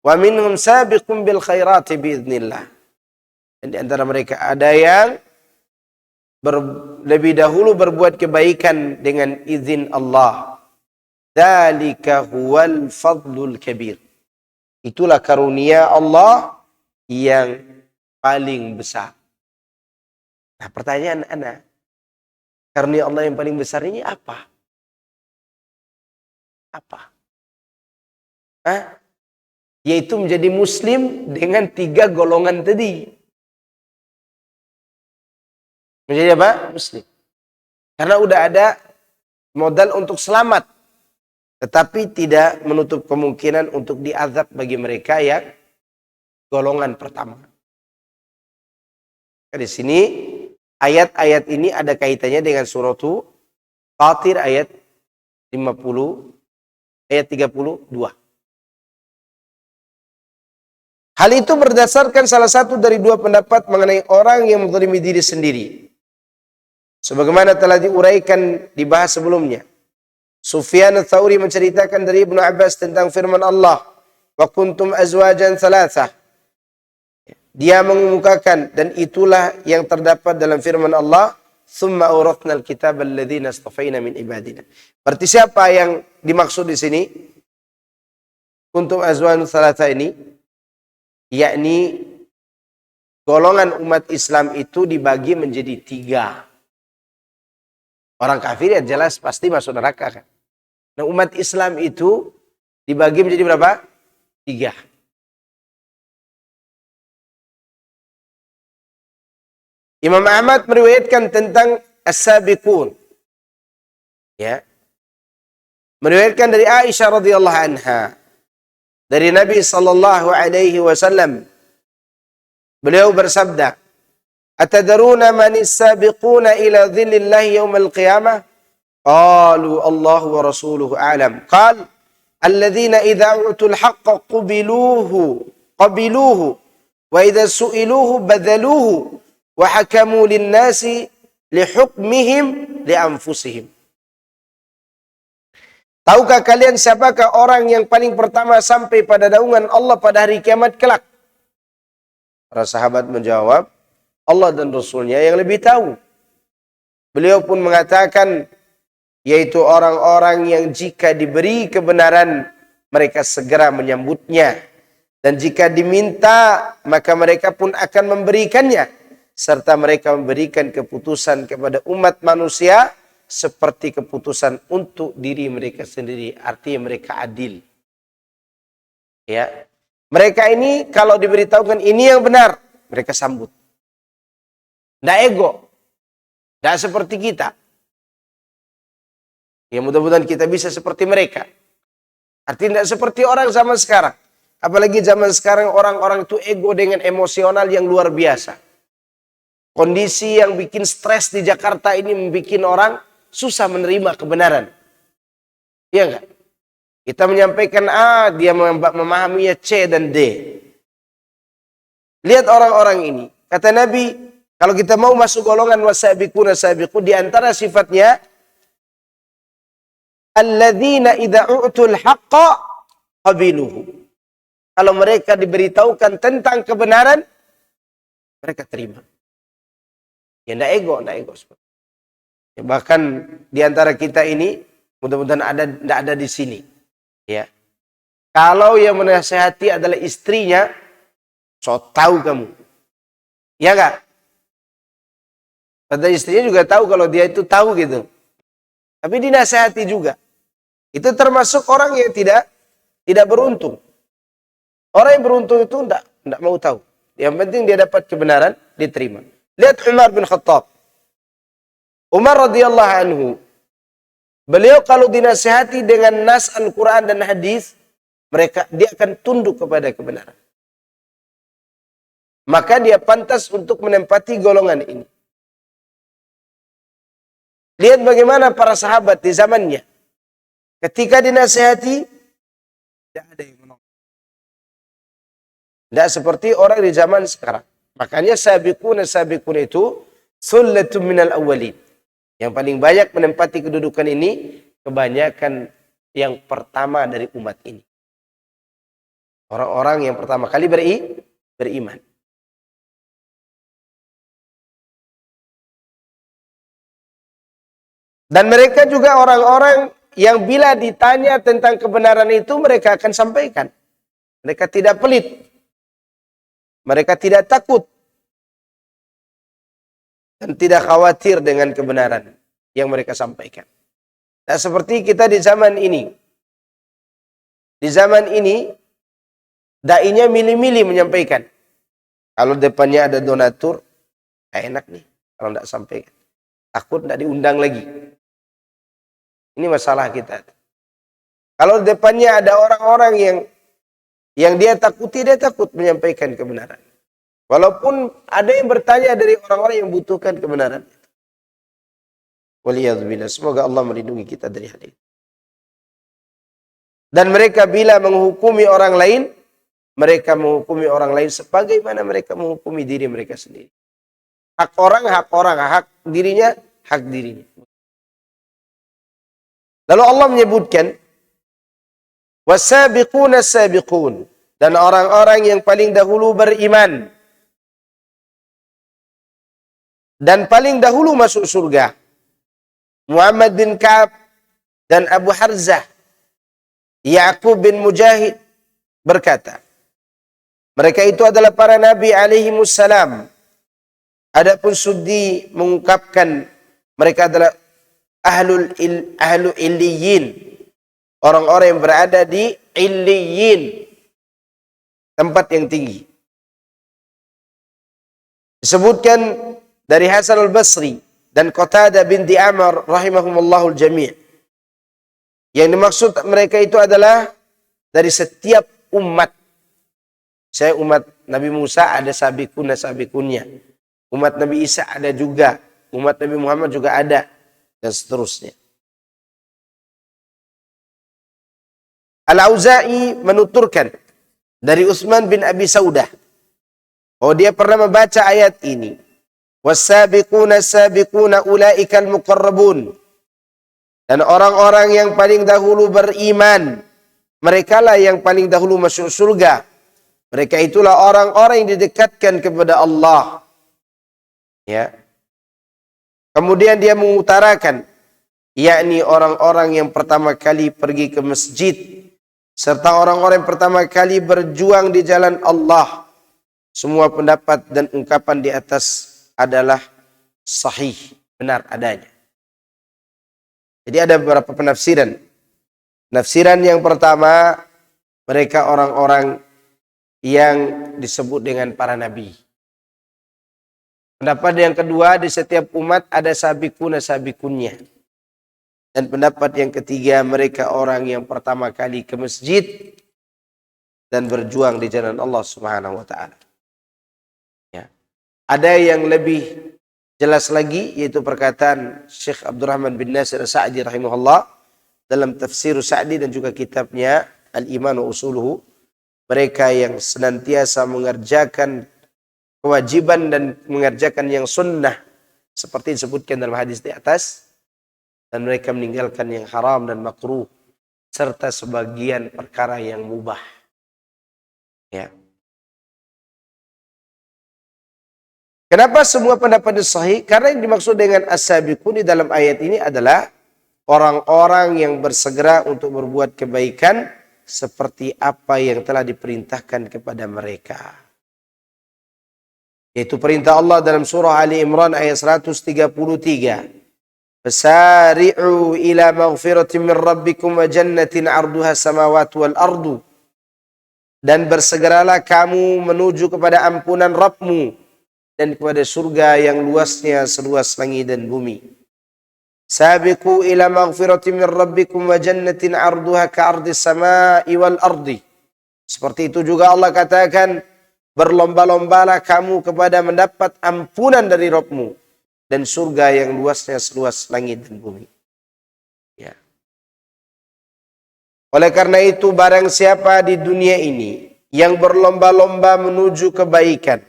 Wa minhum sabiqun bil khairati biiznillah. Dan di antara mereka ada yang lebih dahulu berbuat kebaikan dengan izin Allah. Dzalika huwal fadlul kabir. Itulah karunia Allah yang paling besar. Nah, pertanyaan ana, karunia Allah yang paling besar ini apa? Apa? Yaitu menjadi muslim dengan 3 golongan tadi. Menjadi apa? Muslim. Karena udah ada modal untuk selamat. Tetapi tidak menutup kemungkinan untuk diazab bagi mereka yang golongan pertama. Di sini ayat-ayat ini ada kaitannya dengan surah Fatir ayat 50, ayat 32. Hal itu berdasarkan salah satu dari 2 pendapat mengenai orang yang menzalimi diri sendiri. Sebagaimana telah diuraikan, dibahas sebelumnya. Sufyan ats-Tsauri menceritakan dari Ibnu Abbas tentang firman Allah, wa kuntum azwajan thalathah. Dia mengemukakan, dan itulah yang terdapat dalam firman Allah, thumma awrathna al-kitaba alladhina istafaina min ibadina. Berarti siapa yang dimaksud di sini? Kuntum azwajun tsalatsa ini, yakni golongan umat Islam itu dibagi menjadi 3. Orang kafir ya jelas pasti masuk neraka kan. Nah, umat Islam itu dibagi menjadi berapa? 3. Imam Ahmad meriwayatkan tentang as-sabiqun. Ya. Meriwayatkan dari Aisyah radhiyallahu anha, dari Nabi sallallahu alaihi wasallam, beliau bersabda, "Atadaruna man as-sabiquna ila dhillillahi yaumal qiyamah?" Qalu Allah wa rasuluhu a'lam. Qal alladhina idza utul haqqa qabiluhu wa idza su'iluhu badzaluhu wa hakamu lin-nasi li hukmihim li anfusihim. Tahukah kalian siapakah orang yang paling pertama sampai pada naungan Allah pada hari kiamat kelak? Para sahabat menjawab, Allah dan Rasulnya yang lebih tahu. Beliau pun mengatakan, yaitu orang-orang yang jika diberi kebenaran, mereka segera menyambutnya. Dan jika diminta, maka mereka pun akan memberikannya. Serta mereka memberikan keputusan kepada umat manusia seperti keputusan untuk diri mereka sendiri. Artinya mereka adil. Ya, mereka ini kalau diberitahukan ini yang benar, mereka sambut. Tidak ego. Tidak seperti kita. Ya mudah-mudahan kita bisa seperti mereka. Artinya tidak seperti orang zaman sekarang. Apalagi zaman sekarang orang-orang itu ego dengan emosional yang luar biasa. Kondisi yang bikin stres di Jakarta ini membuat orang susah menerima kebenaran. Iya enggak? Kita menyampaikan A, dia memahaminya C dan D. Lihat orang-orang ini. Kata Nabi, kalau kita mau masuk golongan wasabiquna sabiqun, di antara sifatnya alladzina idza u'tul haqqa qabiluhu. Kalau mereka diberitahukan tentang kebenaran, mereka terima. Ya enggak ego. Ya, bahkan di antara kita ini mudah-mudahan enggak ada di sini. Ya. Kalau yang menasihati adalah istrinya, so tahu kamu. Ya enggak? Padahal istrinya juga tahu kalau dia itu tahu gitu. Tapi dinasihati juga. Itu termasuk orang yang tidak beruntung. Orang yang beruntung itu enggak mau tahu. Yang penting dia dapat kebenaran, diterima. Lihat Umar bin Khattab. Umar radhiyallahu anhu. Beliau kalau dinasihati dengan nas Al-Quran dan hadis, dia akan tunduk kepada kebenaran. Maka dia pantas untuk menempati golongan ini. Lihat bagaimana para sahabat di zamannya. Ketika dinasihati, tidak ada yang menolak. Tidak seperti orang di zaman sekarang. Makanya sabiqun itu sullatun minal awwalin. Yang paling banyak menempati kedudukan ini, kebanyakan yang pertama dari umat ini. Orang-orang yang pertama kali beriman. Dan mereka juga orang-orang yang bila ditanya tentang kebenaran itu, mereka akan sampaikan. Mereka tidak pelit. Mereka tidak takut. Dan tidak khawatir dengan kebenaran yang mereka sampaikan. Nah, seperti kita di zaman ini. Di zaman ini, dai-nya milih-milih menyampaikan. Kalau depannya ada donatur, enak nih kalau tidak sampaikan. Takut tidak diundang lagi. Ini masalah kita. Kalau depannya ada orang-orang yang dia takuti, dia takut menyampaikan kebenaran. Walaupun ada yang bertanya dari orang-orang yang membutuhkan kebenaran. Waliyadzubillah. Semoga Allah melindungi kita dari hal ini. Dan mereka bila menghukumi orang lain, mereka menghukumi orang lain sebagaimana mereka menghukumi diri mereka sendiri. Hak orang, hak dirinya, hak dirinya. Lalu Allah menyebutkan wasabiquna sabiqun, dan orang-orang yang paling dahulu beriman. dan paling dahulu masuk surga. Muhammad bin Ka'ab dan Abu Harzah, Ya'qub bin Mujahid berkata, mereka itu adalah para nabi alaihimussalam. Adapun Suddi mengungkapkan mereka adalah ahlu illiyin, orang-orang yang berada di illiyin, tempat yang tinggi. Disebutkan dari Hasan al-Basri dan Qatadah binti Amr rahimahumullahul jami'. Yang dimaksud mereka itu adalah dari setiap umat. Saya umat Nabi Musa ada sabikunnya. Umat Nabi Isa ada juga. Umat Nabi Muhammad juga ada. Dan seterusnya. Al-Auza'i menuturkan dari Utsman bin Abi Saudah. Oh, dia pernah membaca ayat ini. Was-sabiquna as-sabiquna ulaikal muqarrabun. Dan orang-orang yang paling dahulu beriman, merekalah yang paling dahulu masuk surga. Mereka itulah orang-orang yang didekatkan kepada Allah. Ya. Kemudian dia mengutarakan, yakni orang-orang yang pertama kali pergi ke masjid, serta orang-orang yang pertama kali berjuang di jalan Allah. Semua pendapat dan ungkapan di atas adalah sahih, benar adanya. Jadi ada beberapa penafsiran. Penafsiran yang pertama, mereka orang-orang yang disebut dengan para nabi. Pendapat yang kedua, di setiap umat ada sabikunnya. Dan pendapat yang ketiga, mereka orang yang pertama kali ke masjid dan berjuang di jalan Allah Subhanahu wa taala. Ya. Ada yang lebih jelas lagi, yaitu perkataan Syekh Abdurrahman bin Nasir Sa'di rahimahullah dalam tafsir Sa'di dan juga kitabnya Al-Iman wa Usuluhu. Mereka yang senantiasa mengerjakan kewajiban dan mengerjakan yang sunnah seperti disebutkan dalam hadis di atas, dan mereka meninggalkan yang haram dan makruh serta sebagian perkara yang mubah. Ya. Kenapa semua pendapat sahih? Karena yang dimaksud dengan as-sabiqun di dalam ayat ini adalah orang-orang yang bersegera untuk berbuat kebaikan seperti apa yang telah diperintahkan kepada mereka. Yaitu perintah Allah dalam surah Ali Imran ayat 133. Fasari'u ila maghfiratin min rabbikum wa jannatin 'arduha samawati wal ardu. Dan bersegeralah kamu menuju kepada ampunan Rabbmu dan kepada surga yang luasnya seluas langit dan bumi. Sabiqu ila maghfiratin min rabbikum wa jannatin 'arduha ka'ardis samai wal ardi. Seperti itu juga Allah katakan, berlomba-lombalah kamu kepada mendapat ampunan dari Rabbmu dan surga yang luasnya seluas langit dan bumi. Ya. Oleh karena itu, barang siapa di dunia ini yang berlomba-lomba menuju kebaikan,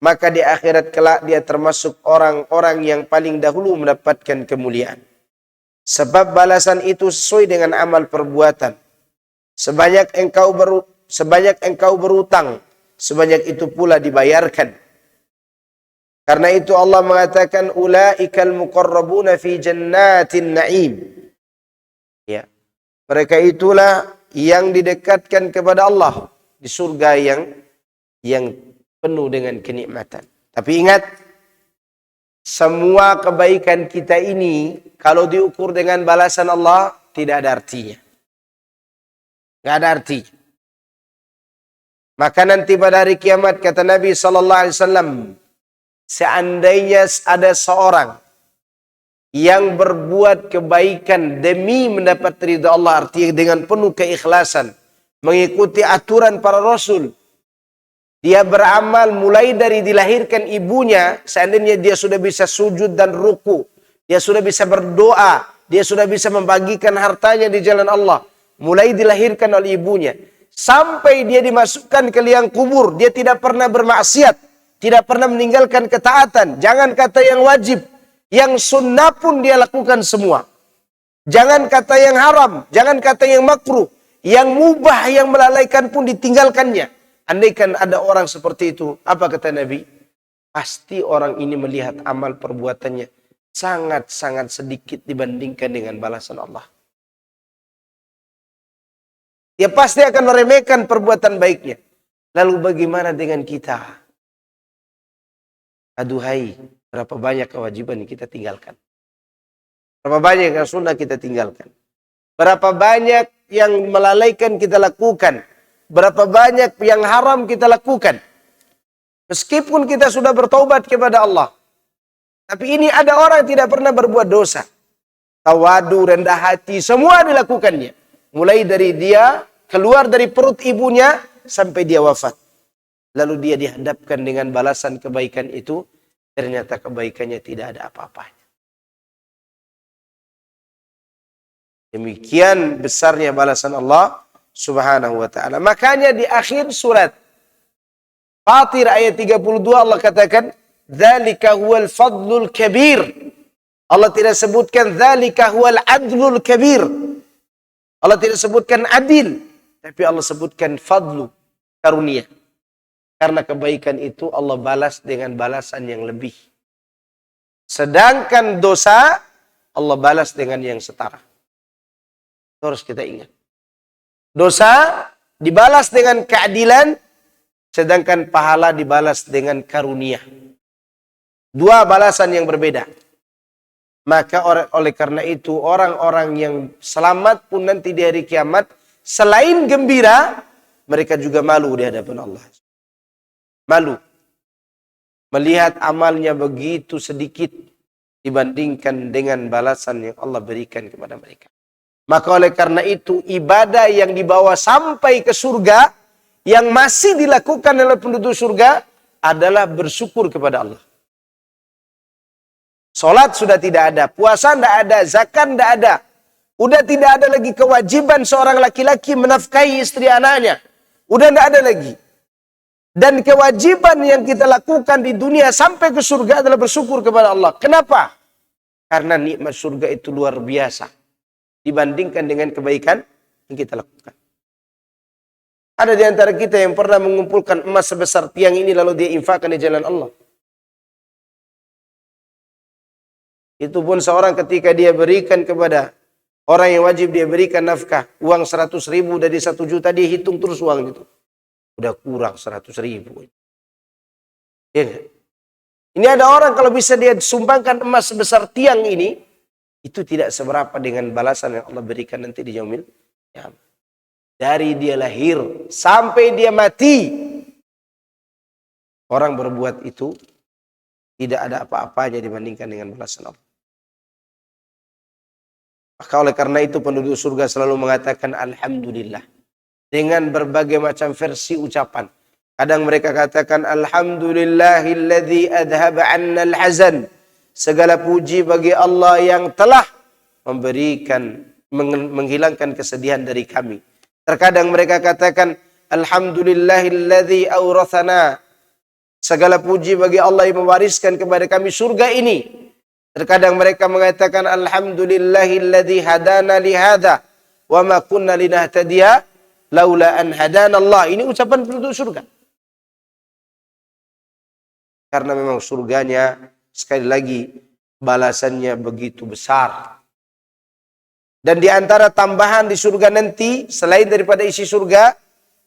maka di akhirat kelak dia termasuk orang-orang yang paling dahulu mendapatkan kemuliaan. Sebab balasan itu sesuai dengan amal perbuatan. Sebanyak engkau berutang, sebanyak itu pula dibayarkan. Karena itu Allah mengatakan ulaikal muqarrabuna fi jannatin na'im. Ya. Mereka itulah yang didekatkan kepada Allah di surga yang penuh dengan kenikmatan. Tapi ingat, semua kebaikan kita ini kalau diukur dengan balasan Allah tidak ada artinya. Enggak ada artinya. Maka nanti pada hari kiamat kata Nabi SAW, seandainya ada seorang yang berbuat kebaikan demi mendapat ridha Allah, artinya dengan penuh keikhlasan, mengikuti aturan para rasul, dia beramal mulai dari dilahirkan ibunya, seandainya dia sudah bisa sujud dan ruku, dia sudah bisa berdoa, dia sudah bisa membagikan hartanya di jalan Allah, mulai dilahirkan oleh ibunya, sampai dia dimasukkan ke liang kubur, dia tidak pernah bermaksiat, tidak pernah meninggalkan ketaatan. Jangan kata yang wajib, yang sunnah pun dia lakukan semua. Jangan kata yang haram, jangan kata yang makruh, yang mubah, yang melalaikan pun ditinggalkannya. Andaikan ada orang seperti itu, apa kata Nabi? pasti orang ini melihat amal perbuatannya sangat-sangat sedikit dibandingkan dengan balasan Allah. Dia pasti akan meremehkan perbuatan baiknya. Lalu bagaimana dengan kita? Aduhai, berapa banyak kewajiban yang kita tinggalkan? Berapa banyak yang sunnah kita tinggalkan? Berapa banyak yang melalaikan kita lakukan? Berapa banyak yang haram kita lakukan? Meskipun kita sudah bertaubat kepada Allah. Tapi ini ada orang yang tidak pernah berbuat dosa. Tawadu, rendah hati, semua dilakukannya. Mulai dari dia keluar dari perut ibunya sampai dia wafat. Lalu dia dihadapkan dengan balasan kebaikan itu. Ternyata kebaikannya tidak ada apa-apanya. Demikian besarnya balasan Allah subhanahu wa ta'ala. Makanya di akhir surat Fatir ayat 32 Allah katakan, "Dzalika huwal fadlul kabir." Allah tidak sebutkan dzalika huwal adlul kabir. Allah tidak sebutkan adil, tapi Allah sebutkan fadlu, karunia. Karena kebaikan itu Allah balas dengan balasan yang lebih. Sedangkan dosa Allah balas dengan yang setara. Itu harus kita ingat. Dosa dibalas dengan keadilan, sedangkan pahala dibalas dengan karunia. Dua balasan yang berbeda. Maka oleh karena itu orang-orang yang selamat pun nanti di hari kiamat, selain gembira, mereka juga malu di hadapan Allah. Malu. Melihat amalnya begitu sedikit dibandingkan dengan balasan yang Allah berikan kepada mereka. Maka oleh karena itu ibadah yang dibawa sampai ke surga, yang masih dilakukan oleh penduduk surga adalah bersyukur kepada Allah. Salat sudah tidak ada, puasa tidak ada, zakat tidak ada. Udah tidak ada lagi kewajiban seorang laki-laki menafkahi istri anaknya. Udah tidak ada lagi. Dan kewajiban yang kita lakukan di dunia sampai ke surga adalah bersyukur kepada Allah. Kenapa? Karena nikmat surga itu luar biasa dibandingkan dengan kebaikan yang kita lakukan. Ada di antara kita yang pernah mengumpulkan emas sebesar tiang ini lalu dia infakkan di jalan Allah. Itu pun seorang ketika dia berikan kepada orang yang wajib dia berikan nafkah, uang 100.000 dari 1 juta, dia hitung terus uang itu. Udah kurang 100.000. Ya gak? Ini ada orang kalau bisa dia sumbangkan emas sebesar tiang ini, itu tidak seberapa dengan balasan yang Allah berikan nanti di yaumil qiyamah. Dari dia lahir sampai dia mati, orang berbuat itu tidak ada apa-apanya dibandingkan dengan balasan Allah. Maka oleh karena itu penduduk surga selalu mengatakan Alhamdulillah. Dengan berbagai macam versi ucapan. Kadang mereka katakan Alhamdulillahilladzi adhaba 'annal hazan. Segala puji bagi Allah yang telah menghilangkan kesedihan dari kami. Terkadang mereka katakan Alhamdulillahilladzi awrathana. Segala puji bagi Allah yang mewariskan kepada kami surga ini. Terkadang mereka mengatakan Alhamdulillahilladzi hadana lihada wa ma kunna linahtadiya laula an hadanallah. Ini ucapan penduduk surga. Karena memang surganya sekali lagi balasannya begitu besar. Dan di antara tambahan di surga nanti selain daripada isi surga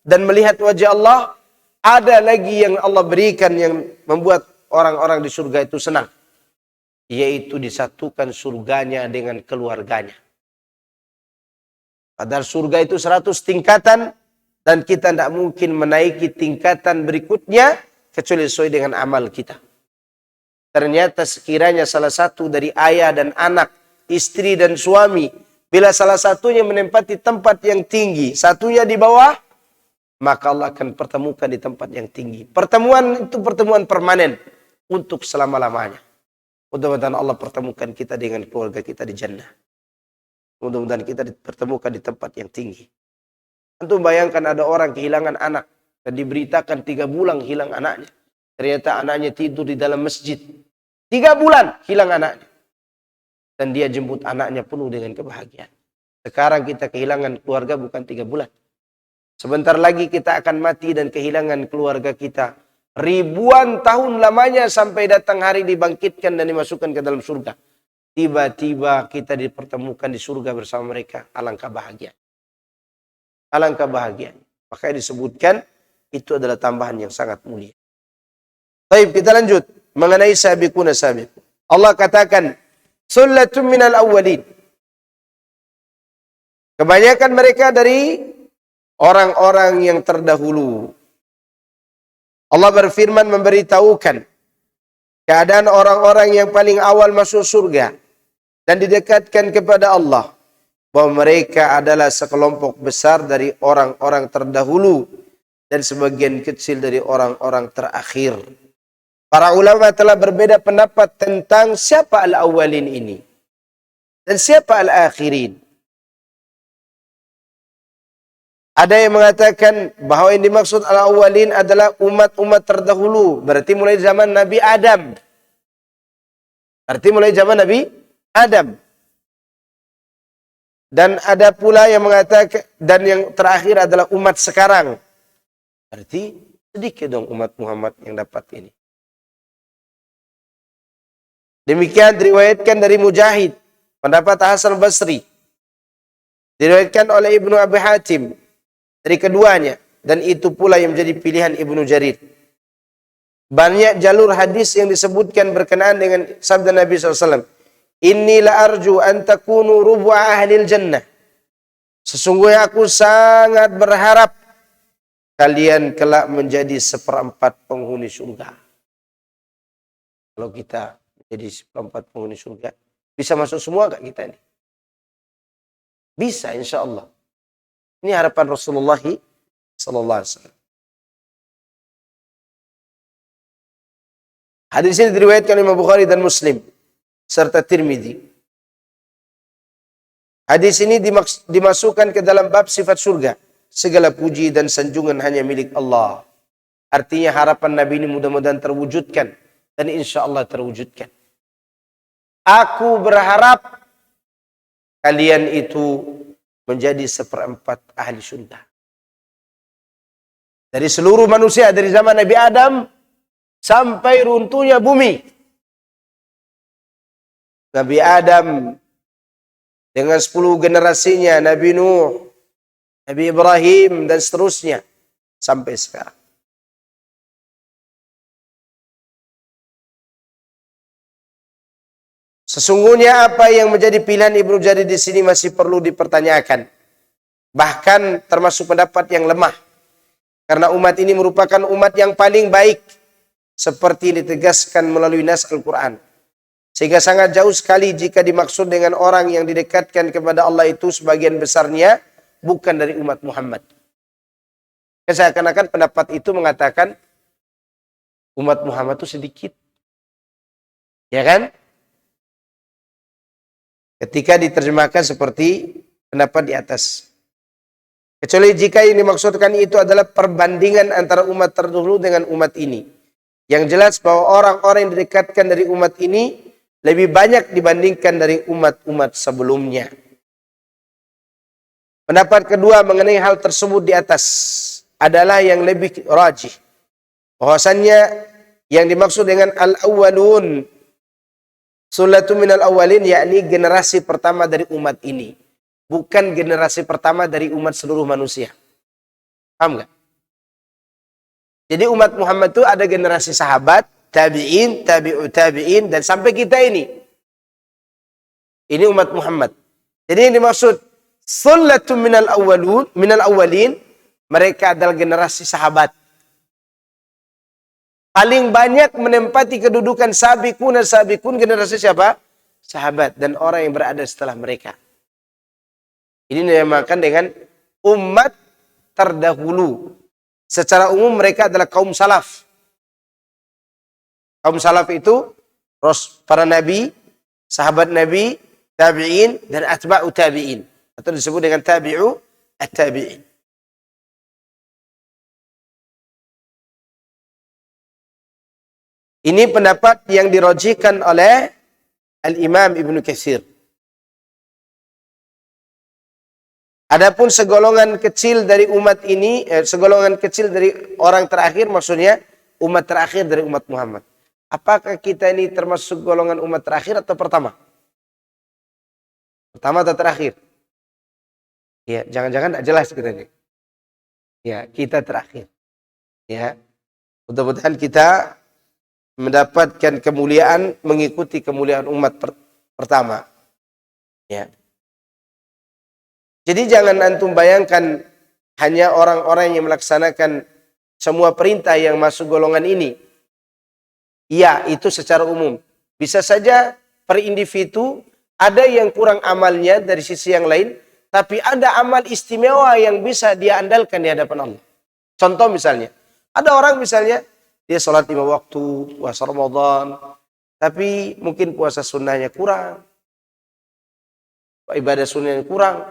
dan melihat wajah Allah, ada lagi yang Allah berikan yang membuat orang-orang di surga itu senang. Yaitu disatukan surganya dengan keluarganya. Padahal surga itu 100 tingkatan dan kita tidak mungkin menaiki tingkatan berikutnya kecuali sesuai dengan amal kita. Ternyata sekiranya salah satu dari ayah dan anak, istri dan suami, bila salah satunya menempati tempat yang tinggi, satunya di bawah, maka Allah akan pertemukan di tempat yang tinggi. Pertemuan itu pertemuan permanen untuk selama-lamanya. Mudah-mudahan Allah pertemukan kita dengan keluarga kita di jannah. Mudah-mudahan kita dipertemukan di tempat yang tinggi. Antum bayangkan ada orang kehilangan anak dan diberitakan 3 bulan hilang anaknya. Ternyata anaknya tidur di dalam masjid. 3 bulan hilang anaknya. Dan dia jemput anaknya penuh dengan kebahagiaan. Sekarang kita kehilangan keluarga bukan 3 bulan. Sebentar lagi kita akan mati dan kehilangan keluarga kita ribuan tahun lamanya sampai datang hari dibangkitkan dan dimasukkan ke dalam surga. Tiba-tiba kita dipertemukan di surga bersama mereka. Alangkah bahagia. Alangkah bahagia. Makanya disebutkan itu adalah tambahan yang sangat mulia. Baik, kita lanjut mengenai sabiquna sabiq. Allah katakan, "Sullatun minal awwalin." Kebanyakan mereka dari orang-orang yang terdahulu. Allah berfirman memberitahukan keadaan orang-orang yang paling awal masuk surga dan didekatkan kepada Allah, bahwa mereka adalah sekelompok besar dari orang-orang terdahulu dan sebagian kecil dari orang-orang terakhir. Para ulama telah berbeda pendapat tentang siapa al-awwalin ini dan siapa al-akhirin. Ada yang mengatakan bahwa yang dimaksud al-awwalin adalah umat-umat terdahulu. Berarti mulai zaman Nabi Adam. Dan ada pula yang mengatakan, dan yang terakhir adalah umat sekarang. Berarti sedikit dong umat Muhammad yang dapat ini. Demikian diriwayatkan dari Mujahid, pendapat Hasan Basri. Diriwayatkan oleh Ibnu Abi Hatim dari keduanya, dan itu pula yang menjadi pilihan Ibnu Jarir. Banyak jalur hadis yang disebutkan berkenaan dengan sabda Nabi SAW. Inni la arju an takunu rubu'a ahlil jannah. Sesungguhnya aku sangat berharap kalian kelak menjadi seperempat penghuni surga. Kalau kita menjadi seperempat penghuni surga, bisa masuk semua gak kita ini? Bisa, insya Allah. Ini harapan Rasulullah sallallahu alaihi wasallam. Hadis ini diriwayatkan Imam Bukhari dan Muslim serta Tirmidzi. Hadis ini dimasukkan ke dalam bab sifat surga. Segala puji dan sanjungan hanya milik Allah. Artinya harapan Nabi ini mudah-mudahan terwujudkan dan insya Allah terwujudkan. Aku berharap kalian itu menjadi seperempat ahli surga. Dari seluruh manusia, dari zaman Nabi Adam sampai runtuhnya bumi. Nabi Adam dengan 10 generasinya, Nabi Nuh, Nabi Ibrahim, dan seterusnya sampai sekarang. Sesungguhnya apa yang menjadi pilihan Ibnu Jarir di sini masih perlu dipertanyakan. Bahkan termasuk pendapat yang lemah. Karena umat ini merupakan umat yang paling baik. Seperti ditegaskan melalui nas Al-Quran. Sehingga sangat jauh sekali jika dimaksud dengan orang yang didekatkan kepada Allah itu sebagian besarnya bukan dari umat Muhammad. Seakan-akan pendapat itu mengatakan umat Muhammad itu sedikit. Ya kan? Ketika diterjemahkan seperti pendapat di atas. Kecuali jika yang dimaksudkan itu adalah perbandingan antara umat terdahulu dengan umat ini. Yang jelas bahwa orang-orang yang didekatkan dari umat ini lebih banyak dibandingkan dari umat-umat sebelumnya. Pendapat kedua mengenai hal tersebut di atas adalah yang lebih rajih. Bahwasannya yang dimaksud dengan al-awwalun Sulatu minal awalin, yakni generasi pertama dari umat ini. Bukan generasi pertama dari umat seluruh manusia. Paham gak? Jadi umat Muhammad itu ada generasi sahabat, tabi'in, tabi'in, dan sampai kita ini. Ini umat Muhammad. Jadi yang dimaksud Sulatu minal awalin, mereka adalah generasi sahabat. Paling banyak menempati kedudukan sabiqun generasi siapa? Sahabat dan orang yang berada setelah mereka. Ini dinamakan dengan umat terdahulu. Secara umum mereka adalah kaum salaf. Kaum salaf itu para nabi, sahabat nabi, tabi'in dan atba'u tabi'in. Atau disebut dengan tabi'u at-tabi'in. Ini pendapat yang dirojihkan oleh Al-Imam Ibnu Katsir. Adapun segolongan kecil dari umat ini, segolongan kecil dari orang terakhir maksudnya, umat terakhir dari umat Muhammad. Apakah kita ini termasuk golongan umat terakhir atau pertama? Pertama atau terakhir? Ya, jangan-jangan tidak jelas kita ini. Ya, kita terakhir. Ya, mudah-mudahan kita mendapatkan kemuliaan mengikuti kemuliaan umat pertama. Ya. Jadi jangan antum bayangkan hanya orang-orang yang melaksanakan semua perintah yang masuk golongan ini. Ya, itu secara umum. Bisa saja per individu ada yang kurang amalnya dari sisi yang lain, tapi ada amal istimewa yang bisa dia andalkan di hadapan Allah. Contoh misalnya, ada orang misalnya dia sholat 5 waktu, puasa Ramadan, tapi mungkin puasa sunnahnya kurang, ibadah sunnahnya kurang,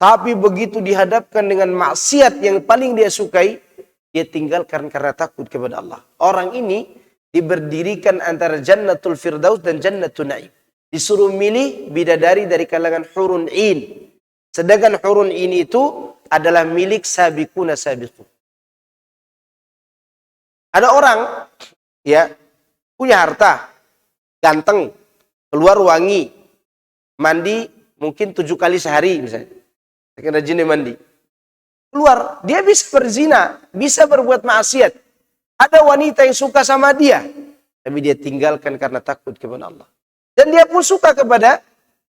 tapi begitu dihadapkan dengan maksiat yang paling dia sukai, dia tinggalkan karena takut kepada Allah. Orang ini diberdirikan antara Jannatul Firdaus dan Jannatul Naim. Disuruh milih bidadari dari kalangan hurun in. Sedangkan hurun in itu adalah milik sabiquna sabiqun. Ada orang ya punya harta, ganteng, keluar wangi, mandi mungkin 7 kali sehari misalnya. Karena rajin mandi. Keluar, dia bisa berzina, bisa berbuat maksiat. Ada wanita yang suka sama dia, tapi dia tinggalkan karena takut kepada Allah. Dan dia pun suka kepada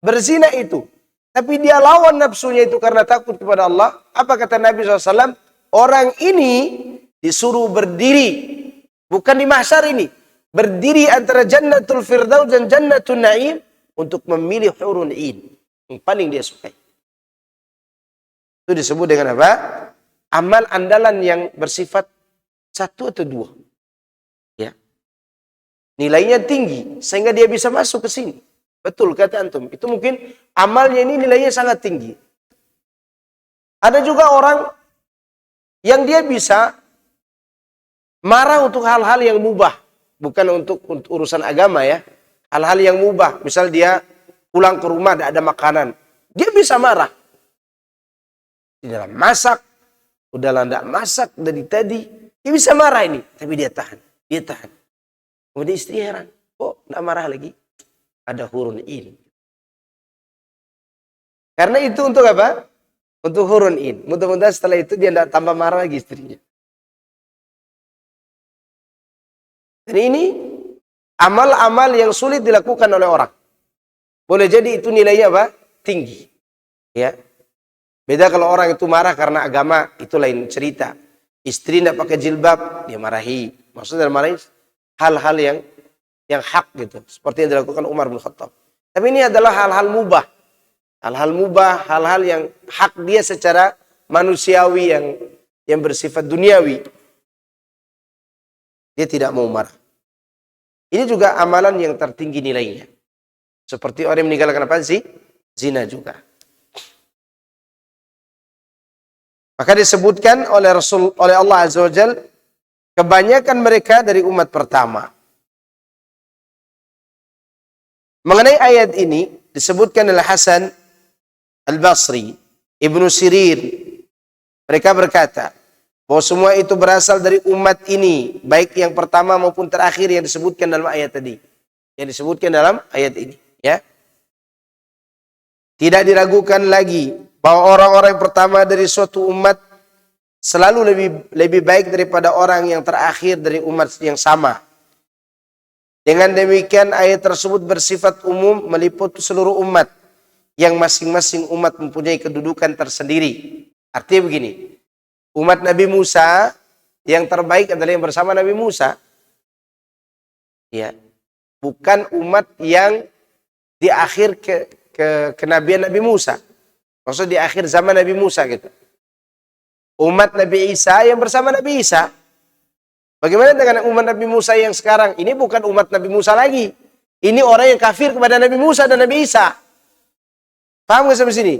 berzina itu. Tapi dia lawan nafsunya itu karena takut kepada Allah. Apa kata Nabi SAW? Orang ini disuruh berdiri. Bukan di mahsyar ini. Berdiri antara Jannatul Firdaus dan Jannatul Naim. Untuk memilih hurun in. Yang paling dia sukai. Itu disebut dengan apa? Amal andalan yang bersifat 1 atau 2. Ya. Nilainya tinggi sehingga dia bisa masuk ke sini. Betul kata antum. Itu mungkin amalnya ini nilainya sangat tinggi. Ada juga orang yang dia bisa marah untuk hal-hal yang mubah, bukan untuk urusan agama ya. Hal-hal yang mubah, misal dia pulang ke rumah tidak ada makanan, dia bisa marah. Di dalam masak, udahlah tidak masak dari tadi, dia bisa marah ini, tapi dia tahan. Kemudian istri heran, kok tidak marah lagi? Ada hurun in. Karena itu untuk apa? Untuk hurun in. Mudah-mudahan setelah itu dia tidak tambah marah lagi istrinya. Dan ini amal-amal yang sulit dilakukan oleh orang. Boleh jadi itu nilainya apa? Tinggi. Ya. Beda kalau orang itu marah karena agama, itu lain cerita. Istri tidak pakai jilbab, dia marahi. Maksudnya marahi hal-hal yang hak gitu. Seperti yang dilakukan Umar bin Khattab. Tapi ini adalah hal-hal mubah. Hal-hal mubah, hal-hal yang hak dia secara manusiawi yang bersifat duniawi. Dia tidak mau marah. Ini juga amalan yang tertinggi nilainya. Seperti orang yang meninggalkan apa sih? Zina juga. Maka disebutkan oleh Allah Azza wa Jalla, kebanyakan mereka dari umat pertama. Mengenai ayat ini disebutkan oleh Hasan Al-Basri, Ibnu Sirin, mereka berkata bahwa semua itu berasal dari umat ini, baik yang pertama maupun terakhir yang disebutkan dalam ayat tadi. Yang disebutkan dalam ayat ini, ya. Tidak diragukan lagi bahwa orang-orang pertama dari suatu umat selalu lebih baik daripada orang yang terakhir dari umat yang sama. Dengan demikian ayat tersebut bersifat umum, meliputi seluruh umat yang masing-masing umat mempunyai kedudukan tersendiri. Artinya begini, umat Nabi Musa yang terbaik adalah yang bersama Nabi Musa. Ya, bukan umat yang di akhir kenabian Nabi Musa. Maksud di akhir zaman Nabi Musa gitu. Umat Nabi Isa yang bersama Nabi Isa. Bagaimana dengan umat Nabi Musa yang sekarang? Ini bukan umat Nabi Musa lagi. Ini orang yang kafir kepada Nabi Musa dan Nabi Isa. Paham nggak sampai sini?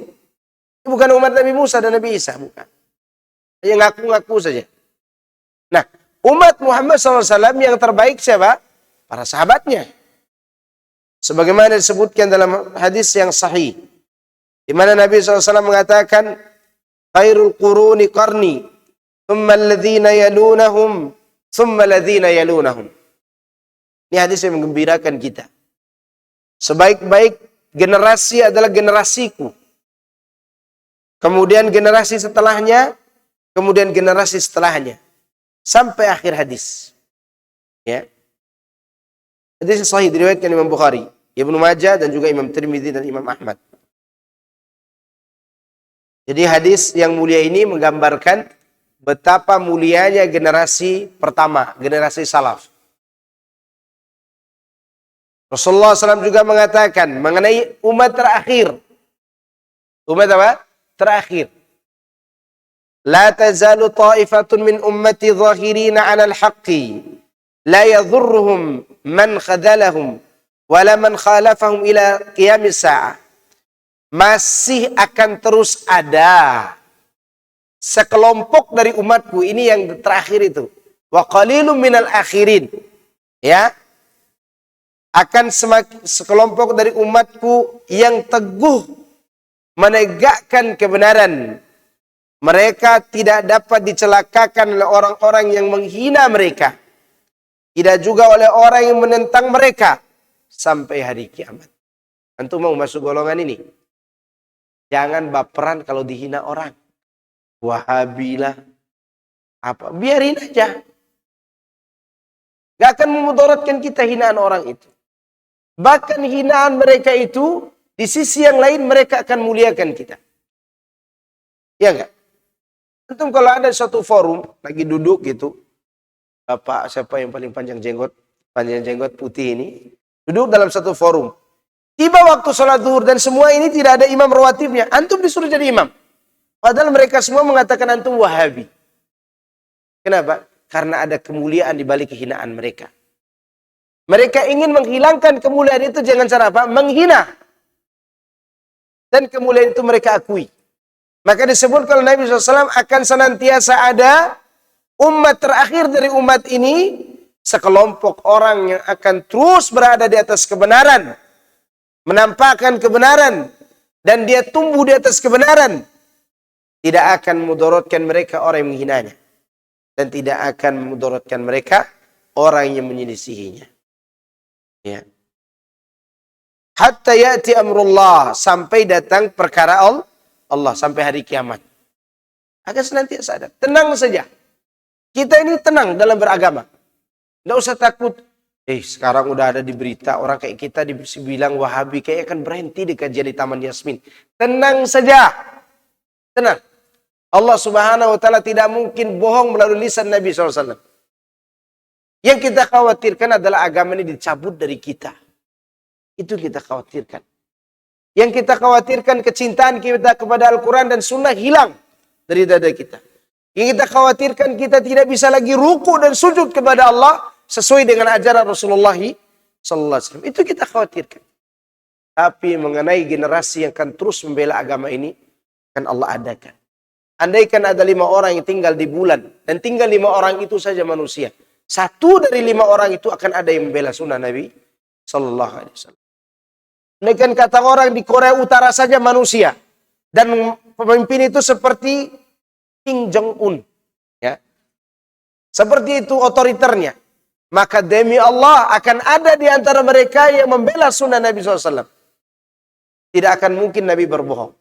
Ini bukan umat Nabi Musa dan Nabi Isa, bukan. Hanya ngaku-ngaku saja. Nah, umat Muhammad SAW yang terbaik siapa? Para sahabatnya. Sebagaimana disebutkan dalam hadis yang sahih. Di mana Nabi SAW mengatakan, khairul quruni qarni, thumma alladhina yalunahum, thumma alladhina yalunahum. Ini hadis yang menggembirakan kita. Sebaik-baik generasi adalah generasiku. Kemudian generasi setelahnya, kemudian generasi setelahnya. Sampai akhir hadis. Ya. Hadis sahih diriwayatkan Imam Bukhari, Ibnu Majah dan juga Imam Tirmidzi dan Imam Ahmad. Jadi hadis yang mulia ini menggambarkan betapa mulianya generasi pertama, generasi salaf. Rasulullah SAW juga mengatakan mengenai umat terakhir. Umat apa? Terakhir. La tazalu ta'ifatun min ummati zahirina 'alal haqqi la yadhurruhum man khadalahum wala man khalafahum ila qiyamis sa'ah. Masih akan terus ada sekelompok dari umatku, ini yang terakhir itu. Wa qalilum minal akhirin. Ya. Akan sekelompok dari umatku yang teguh menegakkan kebenaran. Mereka tidak dapat dicelakakan oleh orang-orang yang menghina mereka. Tidak juga oleh orang yang menentang mereka sampai hari kiamat. Antum mau masuk golongan ini? Jangan baperan kalau dihina orang. Wahabilah. Apa? Biarin aja. Gak akan memudaratkan kita hinaan orang itu. Bahkan hinaan mereka itu, di sisi yang lain mereka akan muliakan kita. Ya enggak? Antum kalau ada suatu forum, lagi duduk gitu, Bapak siapa yang paling panjang jenggot putih ini, duduk dalam satu forum. Tiba waktu sholat zuhur dan semua ini tidak ada imam rawatibnya. Antum disuruh jadi imam. Padahal mereka semua mengatakan antum Wahabi. Kenapa? Karena ada kemuliaan di balik kehinaan mereka. Mereka ingin menghilangkan kemuliaan itu jangan cara apa? Menghina. Dan kemuliaan itu mereka akui. Maka disebut kalau Nabi SAW akan senantiasa ada umat terakhir dari umat ini. Sekelompok orang yang akan terus berada di atas kebenaran. Menampakkan kebenaran. Dan dia tumbuh di atas kebenaran. Tidak akan mudaratkan mereka orang yang menghinanya. Dan tidak akan mudaratkan mereka orang yang menyelisihinya. Ya. Hatta ya'ti amrullah, sampai datang perkara Allah, sampai hari kiamat. Akan senantiasa ada. Tenang saja. Kita ini tenang dalam beragama. Tidak usah takut. Sekarang udah ada di berita orang kayak kita dibilang Wahabi, kayak akan berhenti di kajian di Taman Yasmin. Tenang saja. Tenang. Allah Subhanahu wa taala tidak mungkin bohong melalui lisan Nabi SAW. Yang kita khawatirkan adalah agama ini dicabut dari kita. Itu kita khawatirkan. Yang kita khawatirkan kecintaan kita kepada Al-Quran dan Sunnah hilang dari dada kita. Yang kita khawatirkan kita tidak bisa lagi ruku dan sujud kepada Allah sesuai dengan ajaran Rasulullah SAW. Itu kita khawatirkan. Tapi mengenai generasi yang akan terus membela agama ini, akan Allah adakan. Andaikan ada 5 orang yang tinggal di bulan, dan tinggal 5 orang itu saja manusia. 1 dari 5 orang itu akan ada yang membela sunnah Nabi Sallallahu Alaihi Wasallam. Andaikan kata orang di Korea Utara saja manusia, dan pemimpin itu seperti Kim Jong-un, ya, seperti itu otoriternya, maka demi Allah akan ada di antara mereka yang membela sunnah Nabi SAW. Tidak akan mungkin Nabi berbohong.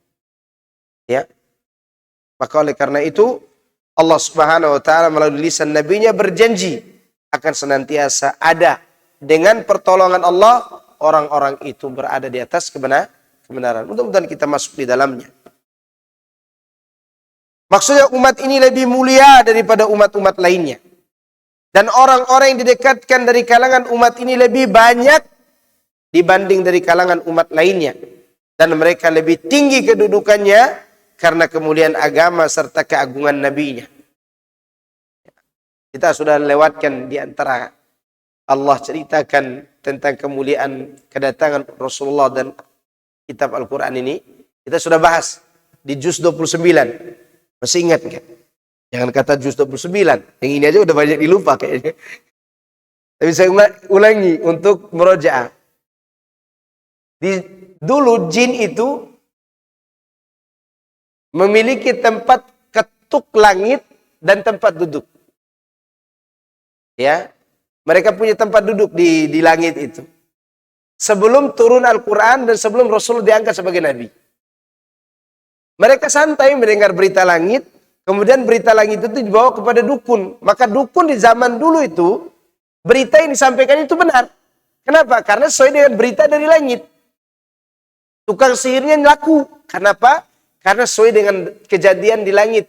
Ya. Maka oleh karena itu Allah Subhanahu wa taala melalui lisan nabinya berjanji akan senantiasa ada dengan pertolongan Allah orang-orang itu berada di atas kebenaran. Mudah-mudahan kita masuk di dalamnya. Maksudnya umat ini lebih mulia daripada umat-umat lainnya. Dan orang-orang yang didekatkan dari kalangan umat ini lebih banyak dibanding dari kalangan umat lainnya. Dan mereka lebih tinggi kedudukannya karena kemuliaan agama serta keagungan nabinya. Kita sudah lewatkan di antara Allah ceritakan tentang kemuliaan kedatangan Rasulullah dan kitab Al-Quran ini. Kita sudah bahas di juz 29. Masih ingat kan? Jangan kata juz 29. Yang ini aja udah banyak dilupa kayaknya. Tapi saya ulangi untuk murojaah. Dulu jin itu memiliki tempat ketuk langit dan tempat duduk. Ya, mereka punya tempat duduk di langit itu. Sebelum turun Al-Quran dan sebelum Rasul diangkat sebagai Nabi. Mereka santai mendengar berita langit, kemudian berita langit itu dibawa kepada dukun. Maka dukun di zaman dulu itu, berita yang disampaikan itu benar. Kenapa? Karena sesuai dengan berita dari langit. Tukang sihirnya laku. Kenapa? Karena sesuai dengan kejadian di langit.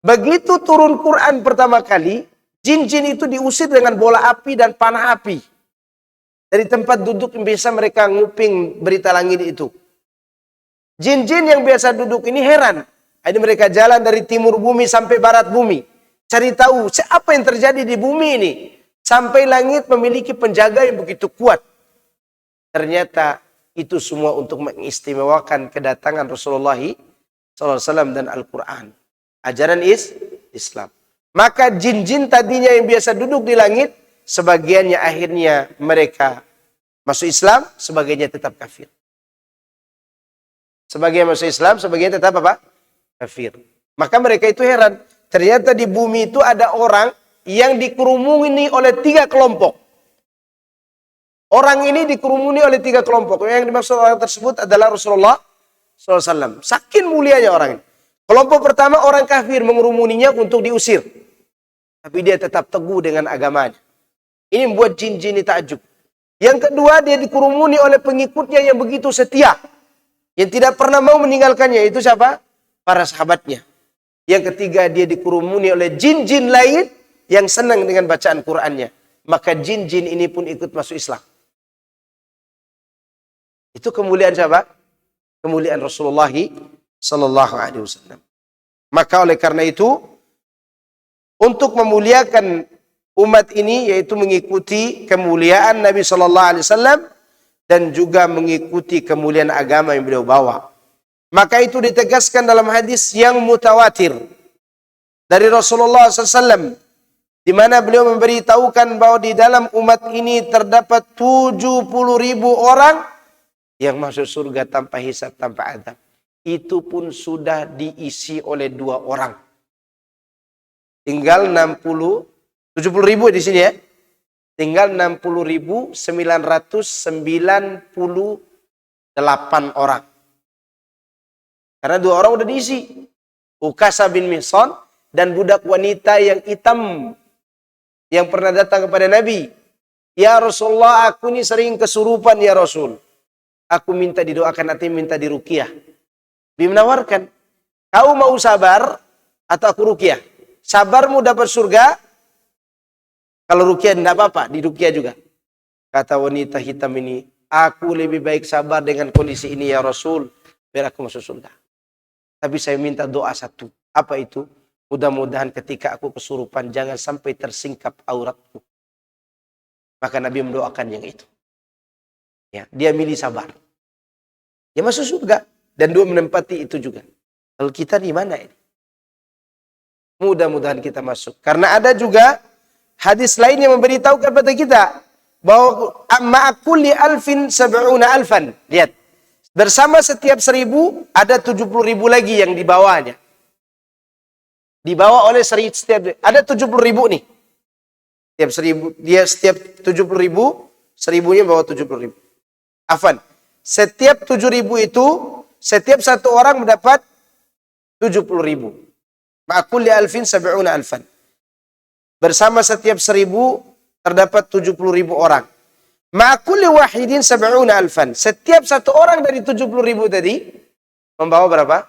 Begitu turun Quran pertama kali, jin-jin itu diusir dengan bola api dan panah api. Dari tempat duduk yang biasa mereka nguping berita langit itu. Jin-jin yang biasa duduk ini heran. Ini mereka jalan dari timur bumi sampai barat bumi. Cari tahu apa yang terjadi di bumi ini. Sampai langit memiliki penjaga yang begitu kuat. Ternyata itu semua untuk mengistimewakan kedatangan Rasulullah SAW dan Al-Quran. Ajaran Islam. Maka jin-jin tadinya yang biasa duduk di langit, sebagiannya akhirnya mereka masuk Islam, sebagiannya tetap kafir. Sebagian masuk Islam, sebagian tetap apa? Kafir. Maka mereka itu heran. Ternyata di bumi itu ada orang yang dikerumuni oleh 3 kelompok. Orang ini dikerumuni oleh 3 kelompok. Yang dimaksud orang tersebut adalah Rasulullah SAW. Saking mulianya orang ini. Kelompok pertama orang kafir mengerumuninya untuk diusir. Tapi dia tetap teguh dengan agamanya. Ini membuat jin-jin ini takjub. Yang kedua dia dikerumuni oleh pengikutnya yang begitu setia. Yang tidak pernah mau meninggalkannya. Itu siapa? Para sahabatnya. Yang ketiga dia dikerumuni oleh jin-jin lain yang senang dengan bacaan Qur'annya. Maka jin-jin ini pun ikut masuk Islam. Itu kemuliaan siapa? Kemuliaan Rasulullah sallallahu alaihi wasallam. Maka oleh karena itu untuk memuliakan umat ini yaitu mengikuti kemuliaan Nabi sallallahu alaihi wasallam dan juga mengikuti kemuliaan agama yang beliau bawa. Maka itu ditegaskan dalam hadis yang mutawatir dari Rasulullah SAW, di mana beliau memberitahukan bahwa di dalam umat ini terdapat 70.000 orang yang masuk surga tanpa hisab, tanpa azab. Itu pun sudah diisi oleh 2 orang. Tinggal 70.000 di sini ya. Tinggal 60.998 orang. Karena 2 orang udah diisi. Ukasha bin Mihsan dan budak wanita yang hitam yang pernah datang kepada Nabi. Ya Rasulullah, aku ini sering kesurupan ya Rasul. Aku minta didoakan, nanti minta diruqyah. Dia menawarkan, kau mau sabar atau aku ruqyah? Sabarmu dapat surga. Kalau ruqyah tidak apa-apa, diruqyah juga. Kata wanita hitam ini, aku lebih baik sabar dengan kondisi ini ya Rasul, biar aku masuk surga. Tapi saya minta doa satu. Apa itu? Mudah-mudahan ketika aku kesurupan jangan sampai tersingkap auratku. Maka Nabi mendoakan yang itu. Ya, dia milih sabar. Dia masuk surga dan 2 menempati itu juga. Kalau kita di mana ini? Mudah-mudahan kita masuk. Karena ada juga hadis lain yang memberitahu kepada kita bahwa amma kulli alfin sab'una alfan. Lihat. Bersama setiap 1.000 ada 70.000 lagi yang dibawanya. Dibawa oleh setiap ada 70.000 nih. Setiap 1.000 dia setiap 70.000, 1.000-nya bawa 70.000. Afan. Setiap 7.000 itu setiap satu orang mendapat 70.000. Ma'kulli alfin sab'una alfan. Bersama setiap 1.000 terdapat 70.000 orang. Ma'kulli wahidin sab'una alfan. Setiap satu orang dari 70.000 tadi membawa berapa?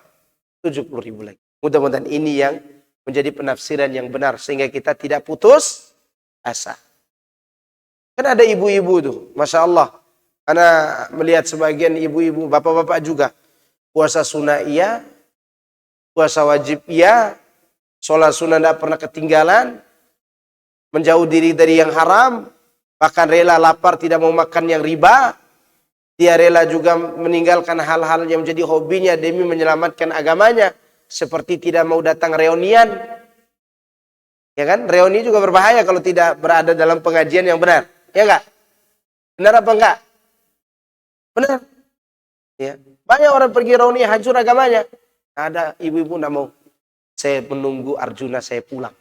70.000 lagi. Mudah-mudahan ini yang menjadi penafsiran yang benar sehingga kita tidak putus asa. Kan ada ibu-ibu tuh, Masya Allah. Karena melihat sebagian ibu-ibu, bapak-bapak juga. Puasa sunnah iya, puasa wajib iya, sholat sunnah tidak pernah ketinggalan, menjauh diri dari yang haram, bahkan rela lapar tidak mau makan yang riba. Dia rela juga meninggalkan hal-hal yang menjadi hobinya demi menyelamatkan agamanya. Seperti tidak mau datang reunian. Ya kan? Reuni juga berbahaya kalau tidak berada dalam pengajian yang benar. Ya enggak? Benar apa enggak? Benar. Ya. Banyak orang pergi reuni hancur agamanya. Ada ibu-ibu tidak mau. Saya menunggu Arjuna saya pulang.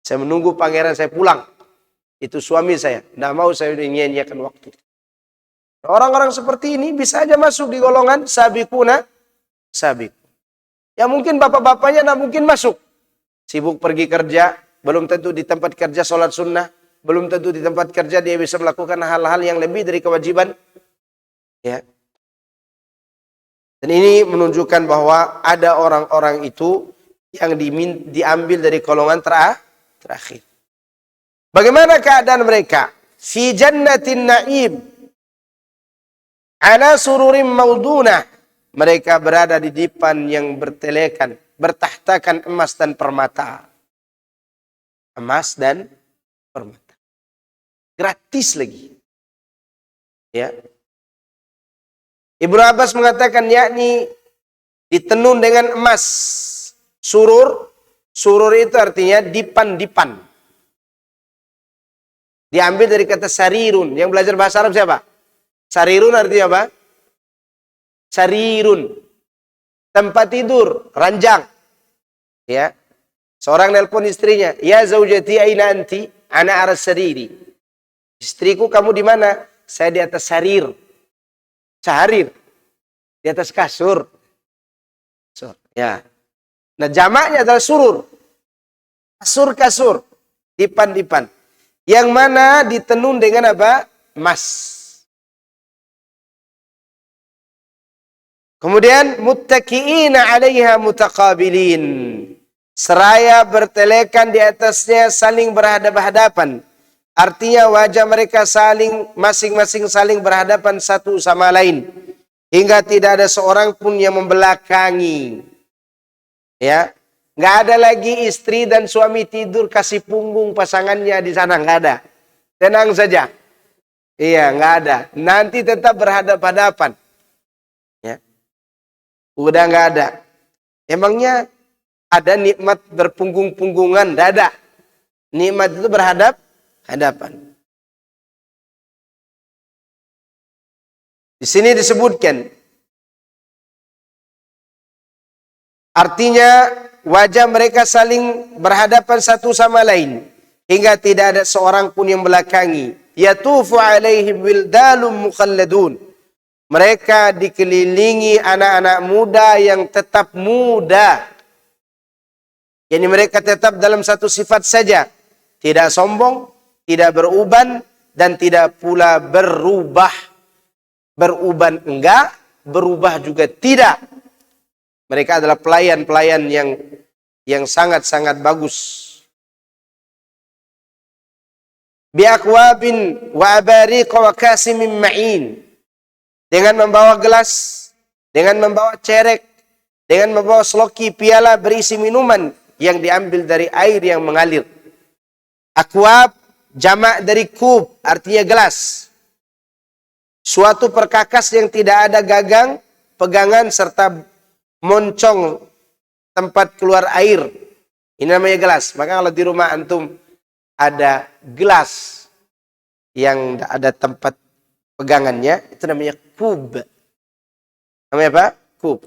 Saya menunggu pangeran saya pulang. Itu suami saya. Tidak mau saya nyanyiakan waktu. Orang-orang seperti ini bisa aja masuk di golongan sabiquna sabiq. Ya mungkin bapak-bapaknya tidak mungkin masuk. Sibuk pergi kerja, belum tentu di tempat kerja sholat sunnah, belum tentu di tempat kerja dia bisa melakukan hal-hal yang lebih dari kewajiban. Ya. Dan ini menunjukkan bahwa ada orang-orang itu yang diambil dari golongan terakhir. Bagaimana keadaan mereka? Fi jannatin na'im ala sururim maudunah. Mereka berada di dipan yang bertelekan, bertahtakan emas dan permata. Emas dan permata. Gratis lagi. Ya. Ibnu Abbas mengatakan yakni ditenun dengan emas. Surur itu artinya dipan-dipan. Diambil dari kata sarirun. Yang belajar bahasa Arab siapa? Sarirun artinya apa? Sarirun. Tempat tidur, ranjang. Ya. Seorang nelpon istrinya, "Ya zaujati aina anti?" "Ana aras sariri." "Istriku, kamu di mana?" "Saya di atas sarir." Sarir. Di atas kasur. Ya. Nah, jamaknya adalah surur. Kasur-kasur. Dipan-dipan. Yang mana ditenun dengan apa? Emas. Kemudian muttaqiina 'alaiha mutaqabilin. Seraya bertelekan di atasnya saling berhadapan-hadapan. Artinya wajah mereka masing-masing saling berhadapan satu sama lain. Hingga tidak ada seorang pun yang membelakangi. Ya. Nggak ada lagi istri dan suami tidur kasih punggung pasangannya di sana. Nggak ada. Tenang saja. Iya, nggak ada. Nanti tetap berhadapan-hadapan. Ya. Udah nggak ada. Emangnya ada nikmat berpunggung-punggungan? Nggak ada. Nikmat itu berhadapan. Di sini disebutkan. Artinya wajah mereka saling berhadapan satu sama lain. Hingga tidak ada seorang pun yang belakangi. Yatufu alaihim wildalum mukhalladun. Mereka dikelilingi anak-anak muda yang tetap muda. Yani mereka tetap dalam satu sifat saja. Tidak sombong, tidak beruban, dan tidak pula berubah. Beruban enggak, berubah juga tidak. Mereka adalah pelayan-pelayan yang sangat-sangat bagus. Biakwabin wa abariq wa kasimin ma'in. Dengan membawa gelas, dengan membawa cerek, dengan membawa seloki piala berisi minuman yang diambil dari air yang mengalir. Akwab jamak dari kub, artinya gelas. Suatu perkakas yang tidak ada gagang, pegangan, serta moncong tempat keluar air. Ini namanya gelas. Maka kalau di rumah antum ada gelas yang ada tempat pegangannya, itu namanya kub. Namanya apa? Kub.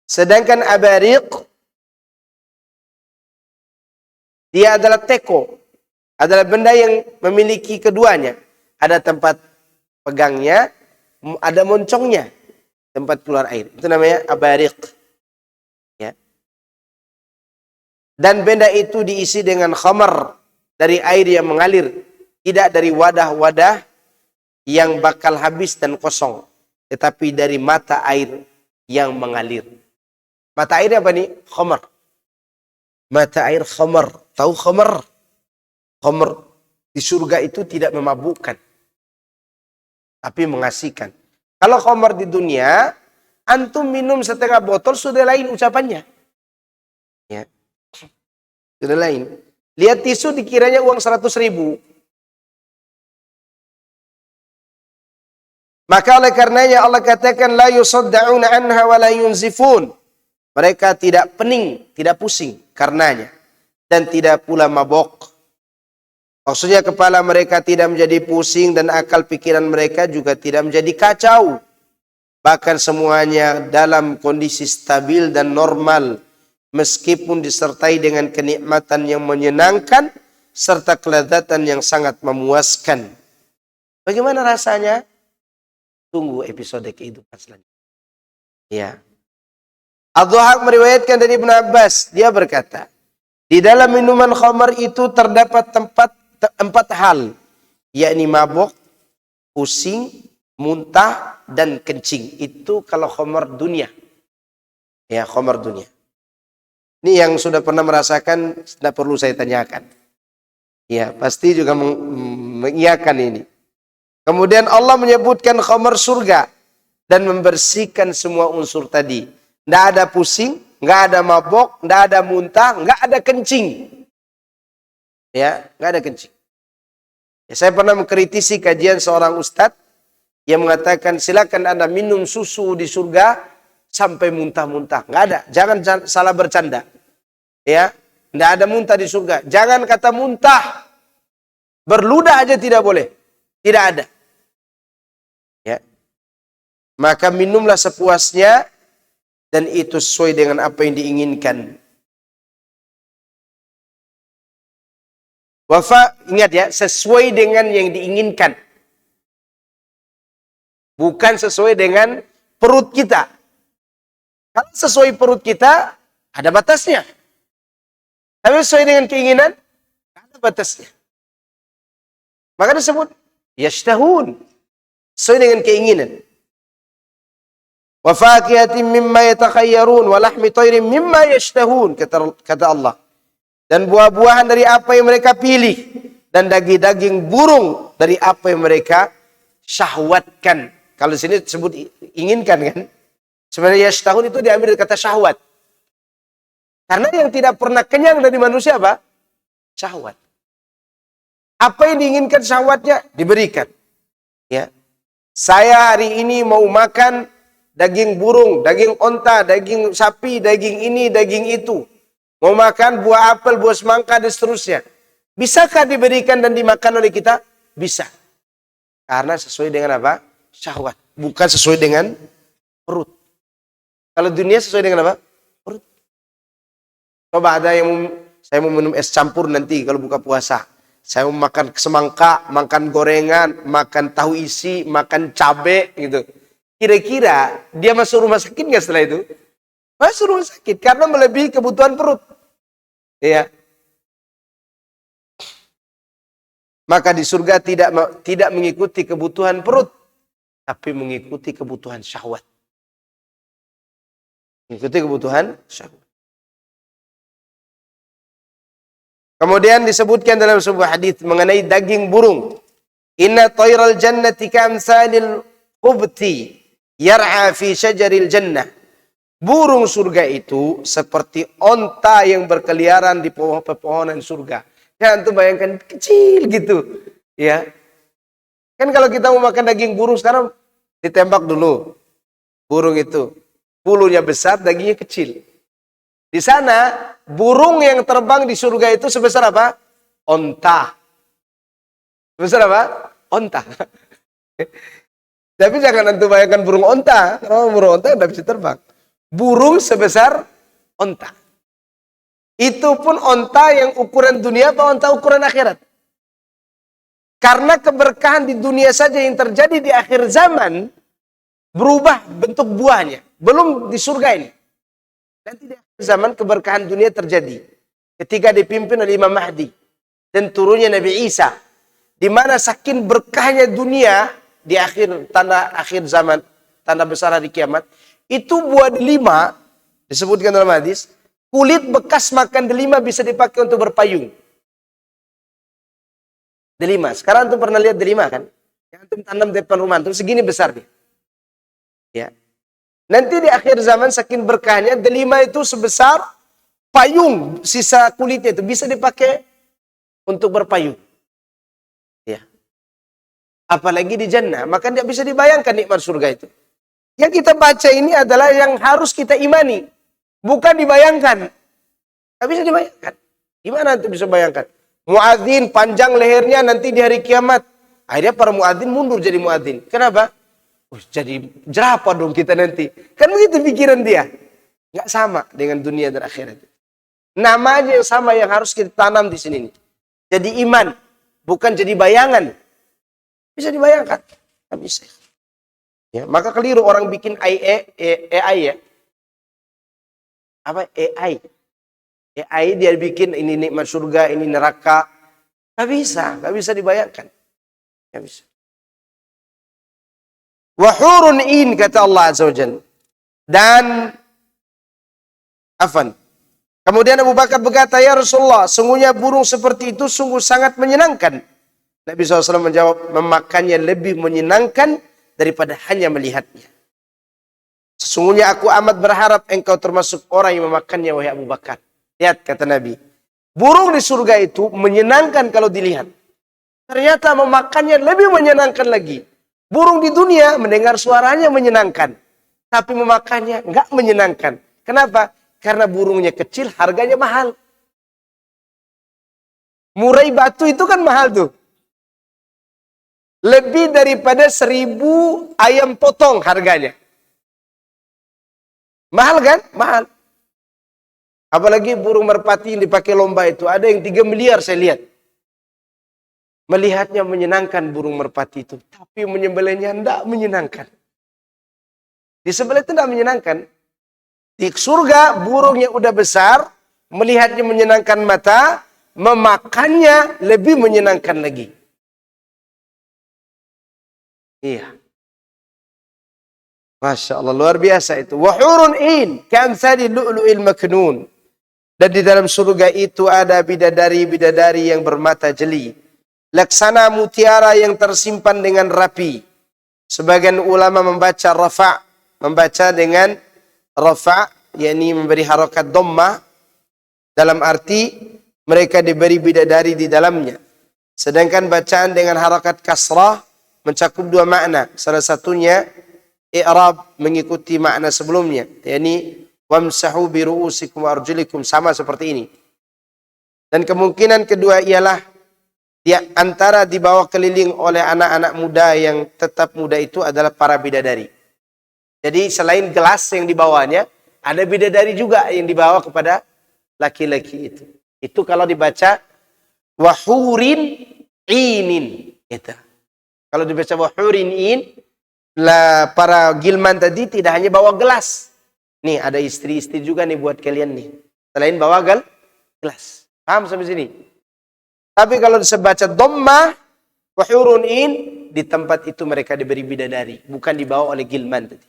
Sedangkan abariq, dia adalah teko. Adalah benda yang memiliki keduanya. Ada tempat pegangnya, ada moncongnya. Tempat keluar air. Itu namanya abariq. Ya. Dan benda itu diisi dengan khamar dari air yang mengalir. Tidak dari wadah-wadah yang bakal habis dan kosong. Tetapi dari mata air yang mengalir. Mata air apa nih? Khamar. Mata air khamar. Tahu khamar? Khamar di surga itu tidak memabukkan. Tapi mengasihkan. Kalau khamar di dunia, antum minum setengah botol sudah lain ucapannya. Ya. Sudah lain. Lihat tisu dikiranya uang 100.000. Maka oleh karenanya Allah katakan la yusaddauna anha wa la yunzifun. Mereka tidak pening, tidak pusing karenanya dan tidak pula mabok. Maksudnya kepala mereka tidak menjadi pusing dan akal pikiran mereka juga tidak menjadi kacau. Bahkan semuanya dalam kondisi stabil dan normal meskipun disertai dengan kenikmatan yang menyenangkan serta kelezatan yang sangat memuaskan. Bagaimana rasanya? Tunggu episode kehidupan selanjutnya. Ya. Ad-Dhahhak meriwayatkan dari Ibnu Abbas, dia berkata, di dalam minuman khamar itu terdapat empat hal, yakni mabuk, pusing, muntah, dan kencing. Itu kalau khamar dunia. Ya, khamar dunia. Ini yang sudah pernah merasakan, tidak perlu saya tanyakan. Ya, pasti juga mengiyakan ini. Kemudian Allah menyebutkan khamar surga dan membersihkan semua unsur tadi. Tidak ada pusing, nggak ada mabok, nggak ada muntah, nggak ada kencing. Ya, nggak ada kencing. Ya, saya pernah mengkritisi kajian seorang ustadz yang mengatakan silakan Anda minum susu di surga sampai muntah-muntah. Nggak ada, jangan salah bercanda. Ya, nggak ada muntah di surga. Jangan kata muntah, berludah aja tidak boleh, tidak ada. Ya, maka minumlah sepuasnya dan itu sesuai dengan apa yang diinginkan. Ingat ya, sesuai dengan yang diinginkan. Bukan sesuai dengan perut kita. Kalau sesuai perut kita, ada batasnya. Tapi sesuai dengan keinginan, ada batasnya. Maka disebut, yashtahun. Sesuai dengan keinginan. Wa fakihatin mimma yatakhayyarun wa lahmi tayrin mimma yashtahun, kata Allah. Dan buah-buahan dari apa yang mereka pilih dan daging-daging burung dari apa yang mereka syahwatkan. Kalau di sini disebut inginkan kan? Sebenarnya yashtahun itu diambil dari kata syahwat. Karena yang tidak pernah kenyang dari manusia apa? Syahwat. Apa yang diinginkan syahwatnya diberikan. Ya. Saya hari ini mau makan daging burung, daging onta, daging sapi, daging ini, daging itu. Mau makan buah apel, buah semangka, dan seterusnya. Bisakah diberikan dan dimakan oleh kita? Bisa. Karena sesuai dengan apa? Syahwat. Bukan sesuai dengan perut. Kalau dunia sesuai dengan apa? Perut. Coba ada yang saya mau minum es campur nanti kalau buka puasa. Saya mau makan semangka, makan gorengan, makan tahu isi, makan cabai gitu. Kira-kira dia masuk rumah sakit nggak setelah itu? Masuk rumah sakit karena melebihi kebutuhan perut. Ya. Maka di surga tidak mengikuti kebutuhan perut, tapi mengikuti kebutuhan syahwat. Mengikuti kebutuhan syahwat. Kemudian disebutkan dalam sebuah hadis mengenai daging burung. Inna tayral jannati kamsalil qubti yar'a fi syajaril jannah. Burung surga itu seperti onta yang berkeliaran di pepohonan surga. Ya, antum bayangkan kecil gitu. Ya. Kan kalau kita mau makan daging burung sekarang ditembak dulu. Burung itu bulunya besar, dagingnya kecil. Di sana burung yang terbang di surga itu sebesar apa? Onta. Sebesar apa? Onta. Tapi jangan antum bayangkan burung onta. Karena burung onta tidak bisa terbang. Burung sebesar onta. Itu pun onta yang ukuran dunia apa onta ukuran akhirat. Karena keberkahan di dunia saja yang terjadi di akhir zaman berubah bentuk buahnya. Belum di surga ini. Nanti di akhir zaman keberkahan dunia terjadi. Ketika dipimpin oleh Imam Mahdi. Dan turunnya Nabi Isa. Di mana saking berkahnya dunia di tanda akhir zaman. Tanda besar hari kiamat. Itu buah delima. Disebutkan dalam hadis. Kulit bekas makan delima bisa dipakai untuk berpayung. Delima. Sekarang antum pernah lihat delima kan? Yang antum tanam di depan rumah antum segini besar dia. Ya. Nanti di akhir zaman saking berkahnya delima itu sebesar payung, sisa kulitnya itu bisa dipakai untuk berpayung. Ya. Apalagi di jannah, maka tidak bisa dibayangkan nikmat surga itu. Yang kita baca ini adalah yang harus kita imani, bukan dibayangkan. Tidak bisa dibayangkan. Gimana nanti bisa bayangkan? Muadzin panjang lehernya nanti di hari kiamat. Akhirnya para muadzin mundur jadi muadzin. Kenapa? Jadi jerapah dong kita nanti. Kan begitu pikiran dia. Nggak sama dengan dunia dan akhirat. Nama aja yang sama yang harus kita tanam di sini nih. Jadi iman, bukan jadi bayangan. Bisa dibayangkan? Nggak bisa. Ya, maka keliru orang bikin AI ya. Apa AI? AI dia bikin ini nikmat surga, ini neraka. Nggak bisa dibayangkan. Nggak bisa. Wahurun in kata Allah Azza wa Jalla. Dan afan. Kemudian Abu Bakar berkata, ya Rasulullah, sungguhnya burung seperti itu sungguh sangat menyenangkan. Nabi SAW menjawab, memakannya lebih menyenangkan daripada hanya melihatnya. Sesungguhnya aku amat berharap engkau termasuk orang yang memakannya, wahai Abu Bakar. Lihat kata Nabi, burung di surga itu menyenangkan kalau dilihat. Ternyata memakannya lebih menyenangkan lagi. Burung di dunia mendengar suaranya menyenangkan. Tapi memakannya enggak menyenangkan. Kenapa? Karena burungnya kecil, harganya mahal. Murai batu itu kan mahal tuh. Lebih daripada 1.000 ayam potong harganya. Mahal kan? Mahal. Apalagi burung merpati yang dipakai lomba itu. Ada yang 3 miliar saya lihat. Melihatnya menyenangkan burung merpati itu. Tapi menyembelihnya tidak menyenangkan. Disembelih itu tidak menyenangkan. Di surga burungnya udah besar, melihatnya menyenangkan mata, memakannya lebih menyenangkan lagi. Iya. Masya Allah, luar biasa itu. Wahurun in, kamsali lu'lu'il maknun. Dan di dalam surga itu ada bidadari-bidadari yang bermata jeli. Laksana mutiara yang tersimpan dengan rapi. Sebagian ulama membaca rafa', membaca dengan rafa', yakni memberi harokat dhammah, dalam arti mereka diberi bidadari di dalamnya. Sedangkan bacaan dengan harokat kasrah mencakup 2 makna. Salah satunya i'rab mengikuti makna sebelumnya, yakni wamsahu bi ru'usikum wa arjulikum, sama seperti ini. Dan kemungkinan kedua ialah di antara dibawa keliling oleh anak-anak muda yang tetap muda itu adalah para bidadari. Jadi selain gelas yang dibawanya, ada bidadari juga yang dibawa kepada laki-laki itu. Itu kalau dibaca wahurin inin. Itu. Kalau dibaca wahurin in, para gilman tadi tidak hanya bawa gelas. Nih ada istri-istri juga nih buat kalian nih. Selain bawa gelas. Paham sampai sini? Tapi kalau dibaca dhammah, wahurun in, di tempat itu mereka diberi bidadari. Bukan dibawa oleh gilman tadi.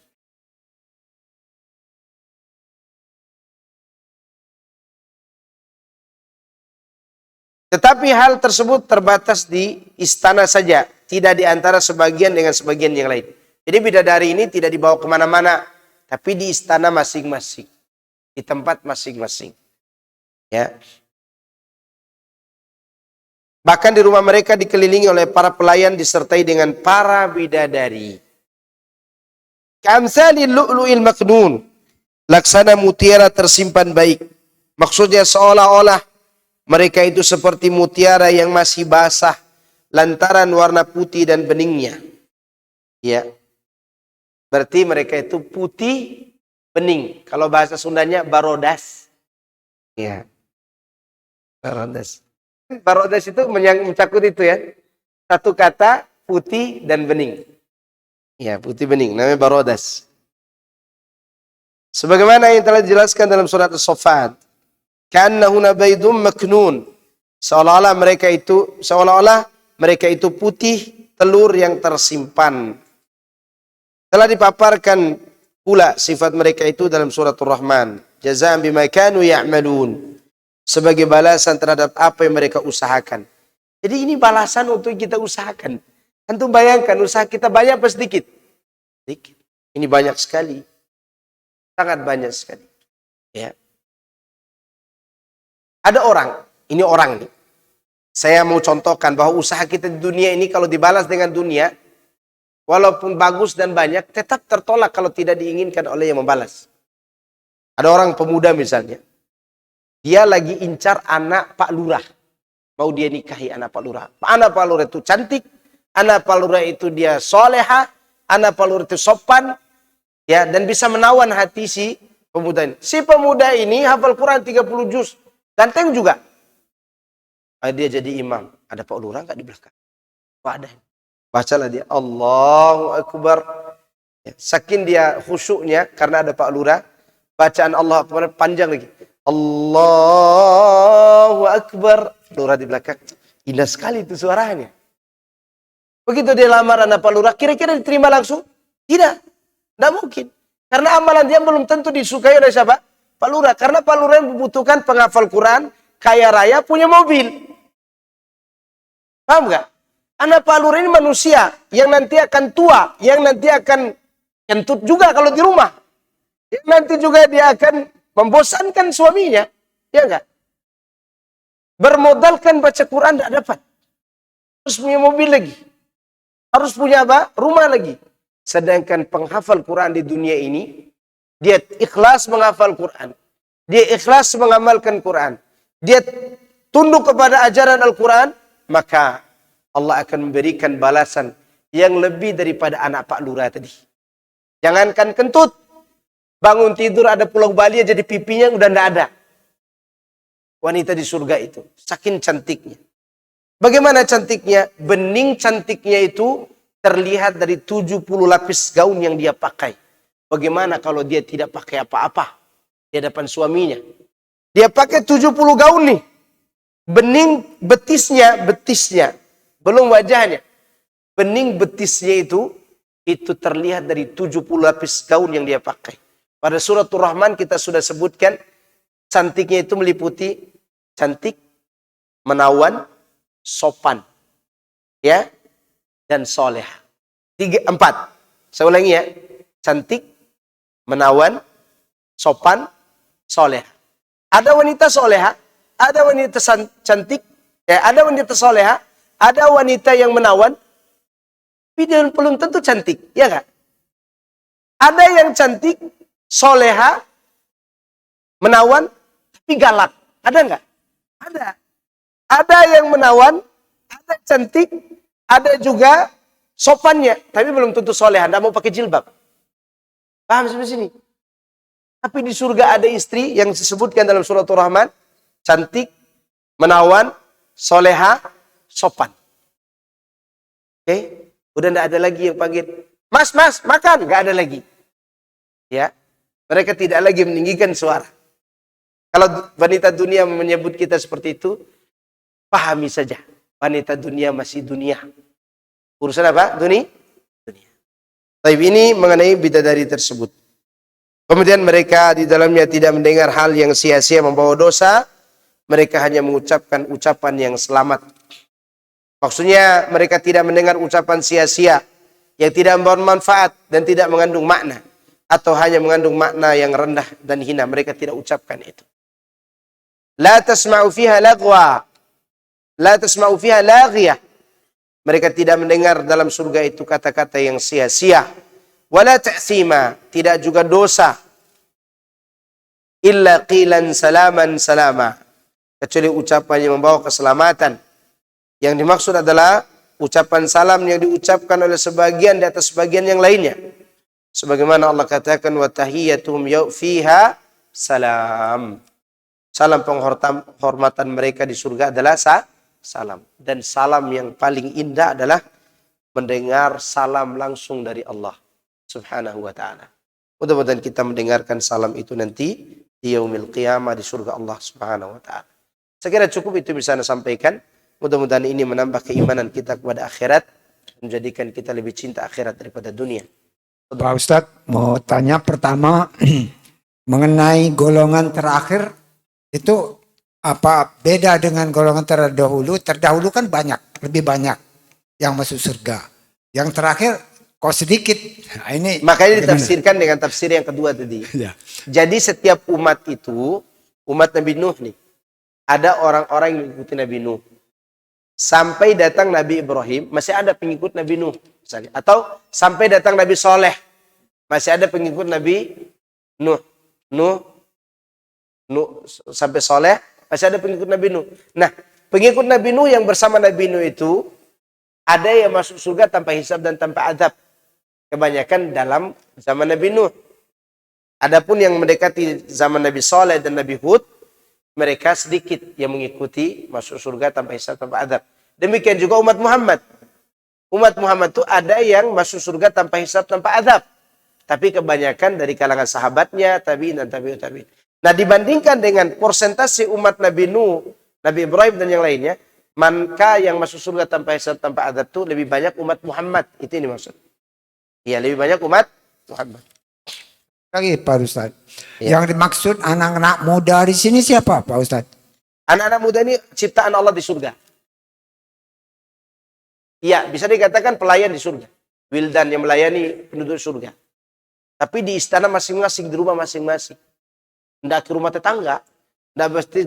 Tetapi hal tersebut terbatas di istana saja. Tidak di antara sebagian dengan sebagian yang lain. Jadi bidadari ini tidak dibawa kemana-mana. Tapi di istana masing-masing. Di tempat masing-masing. Ya. Bahkan di rumah mereka dikelilingi oleh para pelayan disertai dengan para bidadari. Kamsalil lu'lu'il maknun. Laksana mutiara tersimpan baik. Maksudnya seolah-olah mereka itu seperti mutiara yang masih basah lantaran warna putih dan beningnya. Ya. Berarti mereka itu putih bening. Kalau bahasa Sundanya barodas. Ya. Barodas. Barodas itu mencakup itu ya. Satu kata putih dan bening. Ya, putih bening. Namanya barodas. Sebagaimana yang telah dijelaskan dalam surat As-Saffat. Ka'annahuna baydum maknun. Seolah-olah mereka itu putih telur yang tersimpan. Telah dipaparkan pula sifat mereka itu dalam surat Ar-Rahman. Jazaa'an bima kanu ya'malun. Sebagai balasan terhadap apa yang mereka usahakan. Jadi ini balasan untuk kita usahakan. Antum bayangkan usaha kita banyak apa sedikit? Sedikit. Ini banyak sekali. Sangat banyak sekali. Ya. Ada orang, ini orang nih. Saya mau contohkan bahwa usaha kita di dunia ini kalau dibalas dengan dunia, walaupun bagus dan banyak, tetap tertolak kalau tidak diinginkan oleh yang membalas. Ada orang pemuda misalnya, dia lagi incar anak Pak Lurah. Mau dia nikahi anak Pak Lurah. Anak Pak Lurah itu cantik, anak Pak Lurah itu dia soleha, anak Pak Lurah itu sopan, ya, dan bisa menawan hati si pemuda ini. Si pemuda ini hafal Quran 30 juz. Ganteng juga. Dia jadi imam. Ada Pak Lurah nggak di belakang? Wah, ada. Bacalah dia. Allahu Akbar. Ya, saking dia khusyuknya karena ada Pak Lurah. Bacaan Allah Akbar panjang lagi. Allahu Akbar. Lurah di belakang. Indah sekali itu suaranya. Begitu dia lamar anak Pak Lurah, kira-kira diterima langsung? Tidak. Tidak mungkin. Karena amalan dia belum tentu disukai oleh siapa? Pak Lurah. Karena Pak Lurah membutuhkan penghafal Quran, kaya raya, punya mobil. Paham nggak? Anak Pak Lurah ini manusia yang nanti akan tua, yang nanti akan kentut juga kalau di rumah. Yang nanti juga dia akan membosankan suaminya. Ya enggak? Bermodalkan baca Quran tidak dapat. Harus punya mobil lagi. Harus punya apa? Rumah lagi. Sedangkan penghafal Quran di dunia ini, dia ikhlas menghafal Quran. Dia ikhlas mengamalkan Quran. Dia tunduk kepada ajaran Al-Quran, maka Allah akan memberikan balasan yang lebih daripada anak Pak Lurah tadi. Jangankan kentut, bangun tidur ada Pulau Bali jadi pipinya udah tidak ada. Wanita di surga itu, saking cantiknya. Bagaimana cantiknya? Bening cantiknya itu terlihat dari 70 lapis gaun yang dia pakai. Bagaimana kalau dia tidak pakai apa-apa di hadapan suaminya? Dia pakai 70 gaun nih. Bening betisnya, belum wajahnya. Bening betisnya itu terlihat dari 70 lapis gaun yang dia pakai. Pada suratul Rahman kita sudah sebutkan, cantiknya itu meliputi cantik, menawan, sopan, ya, dan soleha. 4. Saya ulangi ya. Cantik, menawan, sopan, soleha. Ada wanita soleha, ada wanita cantik, ada wanita soleha, ada wanita yang menawan, tapi dia belum tentu cantik, ya kan? Ada yang cantik, soleha, menawan, tapi galak. Ada nggak? Ada. Ada yang menawan, ada cantik, ada juga sopannya, tapi belum tentu soleha, tidak mau pakai jilbab. Paham sampai sini? Tapi di surga ada istri yang disebutkan dalam surat Ar-Rahman, cantik, menawan, soleha, sopan. Oke? Udah tidak ada lagi yang panggil, mas, makan. Nggak ada lagi. Ya, mereka tidak lagi meninggikan suara. Kalau wanita dunia menyebut kita seperti itu, pahami saja. Wanita dunia masih dunia. Urusan apa? Dunia. Tapi ini mengenai bidadari tersebut. Kemudian mereka di dalamnya tidak mendengar hal yang sia-sia membawa dosa. Mereka hanya mengucapkan ucapan yang selamat. Maksudnya mereka tidak mendengar ucapan sia-sia yang tidak membawa manfaat dan tidak mengandung makna. Atau hanya mengandung makna yang rendah dan hina. Mereka tidak ucapkan itu. La tasma'u fiha lagwa. La tasma'u fiha laghiyah. Mereka tidak mendengar dalam surga itu kata-kata yang sia-sia. Wala ta'thima. Tidak juga dosa. Illa qilan salaman salama. Kecuali ucapan yang membawa keselamatan. Yang dimaksud adalah ucapan salam yang diucapkan oleh sebagian di atas sebagian yang lainnya. Sebagaimana Allah katakan, wa tahiyyatuhum fiha salam. Salam penghormatan mereka di surga adalah salam. Dan salam yang paling indah adalah mendengar salam langsung dari Allah Subhanahu wa ta'ala. Mudah-mudahan kita mendengarkan salam itu nanti di yaumil qiyamah di surga Allah Subhanahu wa ta'ala. Saya kira cukup itu bisa saya sampaikan. Mudah-mudahan ini menambah keimanan kita kepada akhirat, menjadikan kita lebih cinta akhirat daripada dunia. Pak Ustadz, mau tanya pertama mengenai golongan terakhir itu apa beda dengan golongan terdahulu? Terdahulu kan banyak, lebih banyak yang masuk surga. Yang terakhir kok sedikit. Nah, ini makanya ditafsirkan dengan tafsir yang kedua tadi. Ya. Jadi setiap umat itu, umat Nabi Nuh nih, ada orang-orang yang mengikuti Nabi Nuh. Sampai datang Nabi Ibrahim, masih ada pengikut Nabi Nuh. Misalnya. Atau sampai datang Nabi Soleh, masih ada pengikut Nabi Nuh. Nuh sampai Soleh, masih ada pengikut Nabi Nuh. Nah, pengikut Nabi Nuh yang bersama Nabi Nuh itu, ada yang masuk surga tanpa hisab dan tanpa adab. Kebanyakan dalam zaman Nabi Nuh. Adapun yang mendekati zaman Nabi Saleh dan Nabi Hud, mereka sedikit yang mengikuti masuk surga tanpa hisab, tanpa adab. Demikian juga umat Muhammad. Umat Muhammad itu ada yang masuk surga tanpa hisab, tanpa adab. Tapi kebanyakan dari kalangan sahabatnya, tabi'in dan tabi'ut tabi'in. Nah, dibandingkan dengan persentase umat Nabi Nuh, Nabi Ibrahim dan yang lainnya, maka yang masuk surga tanpa hisab, tanpa adab itu lebih banyak umat Muhammad. Itu ini maksud. Iya, lebih banyak umat Muhammad. Lagi Pak Ustadz. Ya. Yang dimaksud anak-anak muda di sini siapa Pak Ustadz? Anak-anak muda ini ciptaan Allah di surga. Iya, bisa dikatakan pelayan di surga. Wildan yang melayani penduduk surga. Tapi di istana masing-masing, di rumah masing-masing. Tidak ke rumah tetangga. Tidak mesti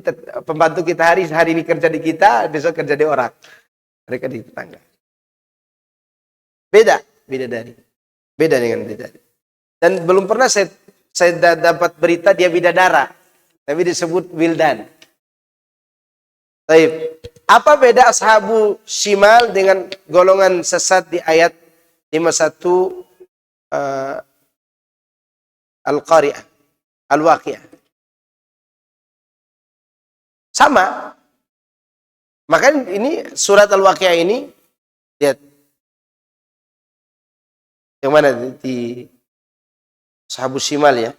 pembantu kita hari ini kerja di kita, besok kerja di orang. Mereka di tetangga. Beda dengan bidadari. Dan belum pernah saya dapat berita dia bidadara. Tapi disebut wildan. Baik. Apa beda ashabu shimal dengan golongan sesat di ayat 51 Al-Qari'ah, Al-Waqi'ah? Sama. Makanya ini surat Al-Waqi'ah ini, lihat. Yang mana di ashabu shimal ya?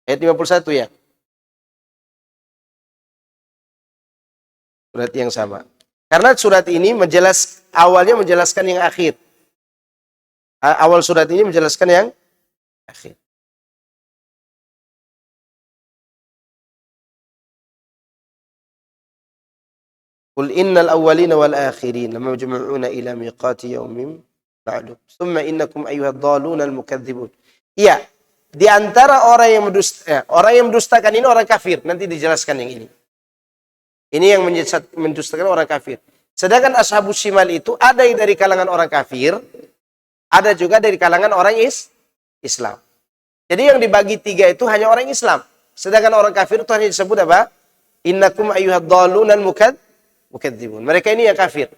Ayat 51 ya? Surat yang sama. Karena surat ini awalnya menjelaskan yang akhir. Awal surat ini menjelaskan yang akhir. Qul innal awwalina wal akhirin lamajmu'una ila miqati yaumin ma'lum. Tsumma innakum ayyuhad dhaluna al mukadzibun. Iya, di antara orang yang mendustakan ini orang kafir. Nanti dijelaskan yang ini. Ini yang mendustakan orang kafir. Sedangkan ashabus shimal itu ada yang dari kalangan orang kafir, ada juga dari kalangan orang Islam. Jadi yang dibagi tiga itu hanya orang Islam. Sedangkan orang kafir itu hanya disebut apa? Innakum ayyuhad dhalunal mukadzibun. Mereka ini yang kafir.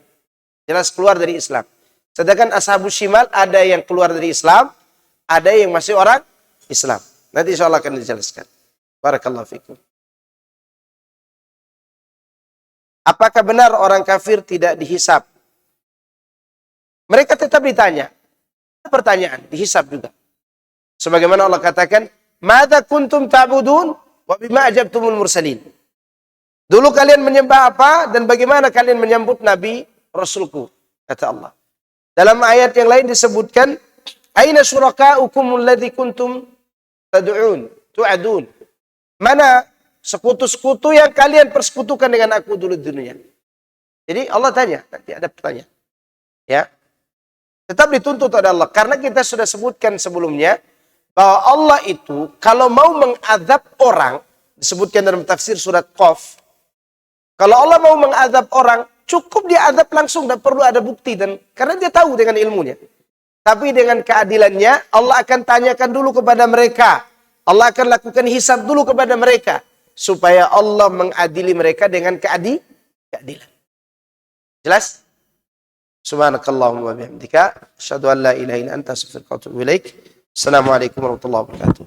Jelas keluar dari Islam. Sedangkan ashabus shimal ada yang keluar dari Islam, ada yang masih orang Islam. Nanti insyaallah akan dijelaskan. Barakallahu fikum. Apakah benar orang kafir tidak dihisab? Mereka tetap ditanya. Pertanyaan, dihisab juga. Sebagaimana Allah katakan, "Madza kuntum ta'budun wa bima ajabtumul mursalin." Dulu kalian menyembah apa dan bagaimana kalian menyambut nabi rasulku, kata Allah. Dalam ayat yang lain disebutkan, "Aina syurakaukum alladzi kuntum tu'adun?" Mana sekutu-sekutu yang kalian persekutukan dengan aku dulu di dunia. Jadi Allah tanya, nanti ada pertanyaan. Ya. Tetap dituntut oleh Allah. Karena kita sudah sebutkan sebelumnya, bahwa Allah itu kalau mau mengadab orang, disebutkan dalam tafsir surat Qaf, kalau Allah mau mengadab orang, cukup dia adab langsung, dan perlu ada bukti. Dan karena dia tahu dengan ilmunya. Tapi dengan keadilannya, Allah akan tanyakan dulu kepada mereka. Allah akan lakukan hisab dulu kepada mereka. Supaya Allah mengadili mereka dengan keadilan. Jelas? Subhanakallahumma wa bihamdika asyhadu an la ilaha illa anta astaghfiruka wa atubu ilaik. Assalamualaikum warahmatullahi wabarakatuh.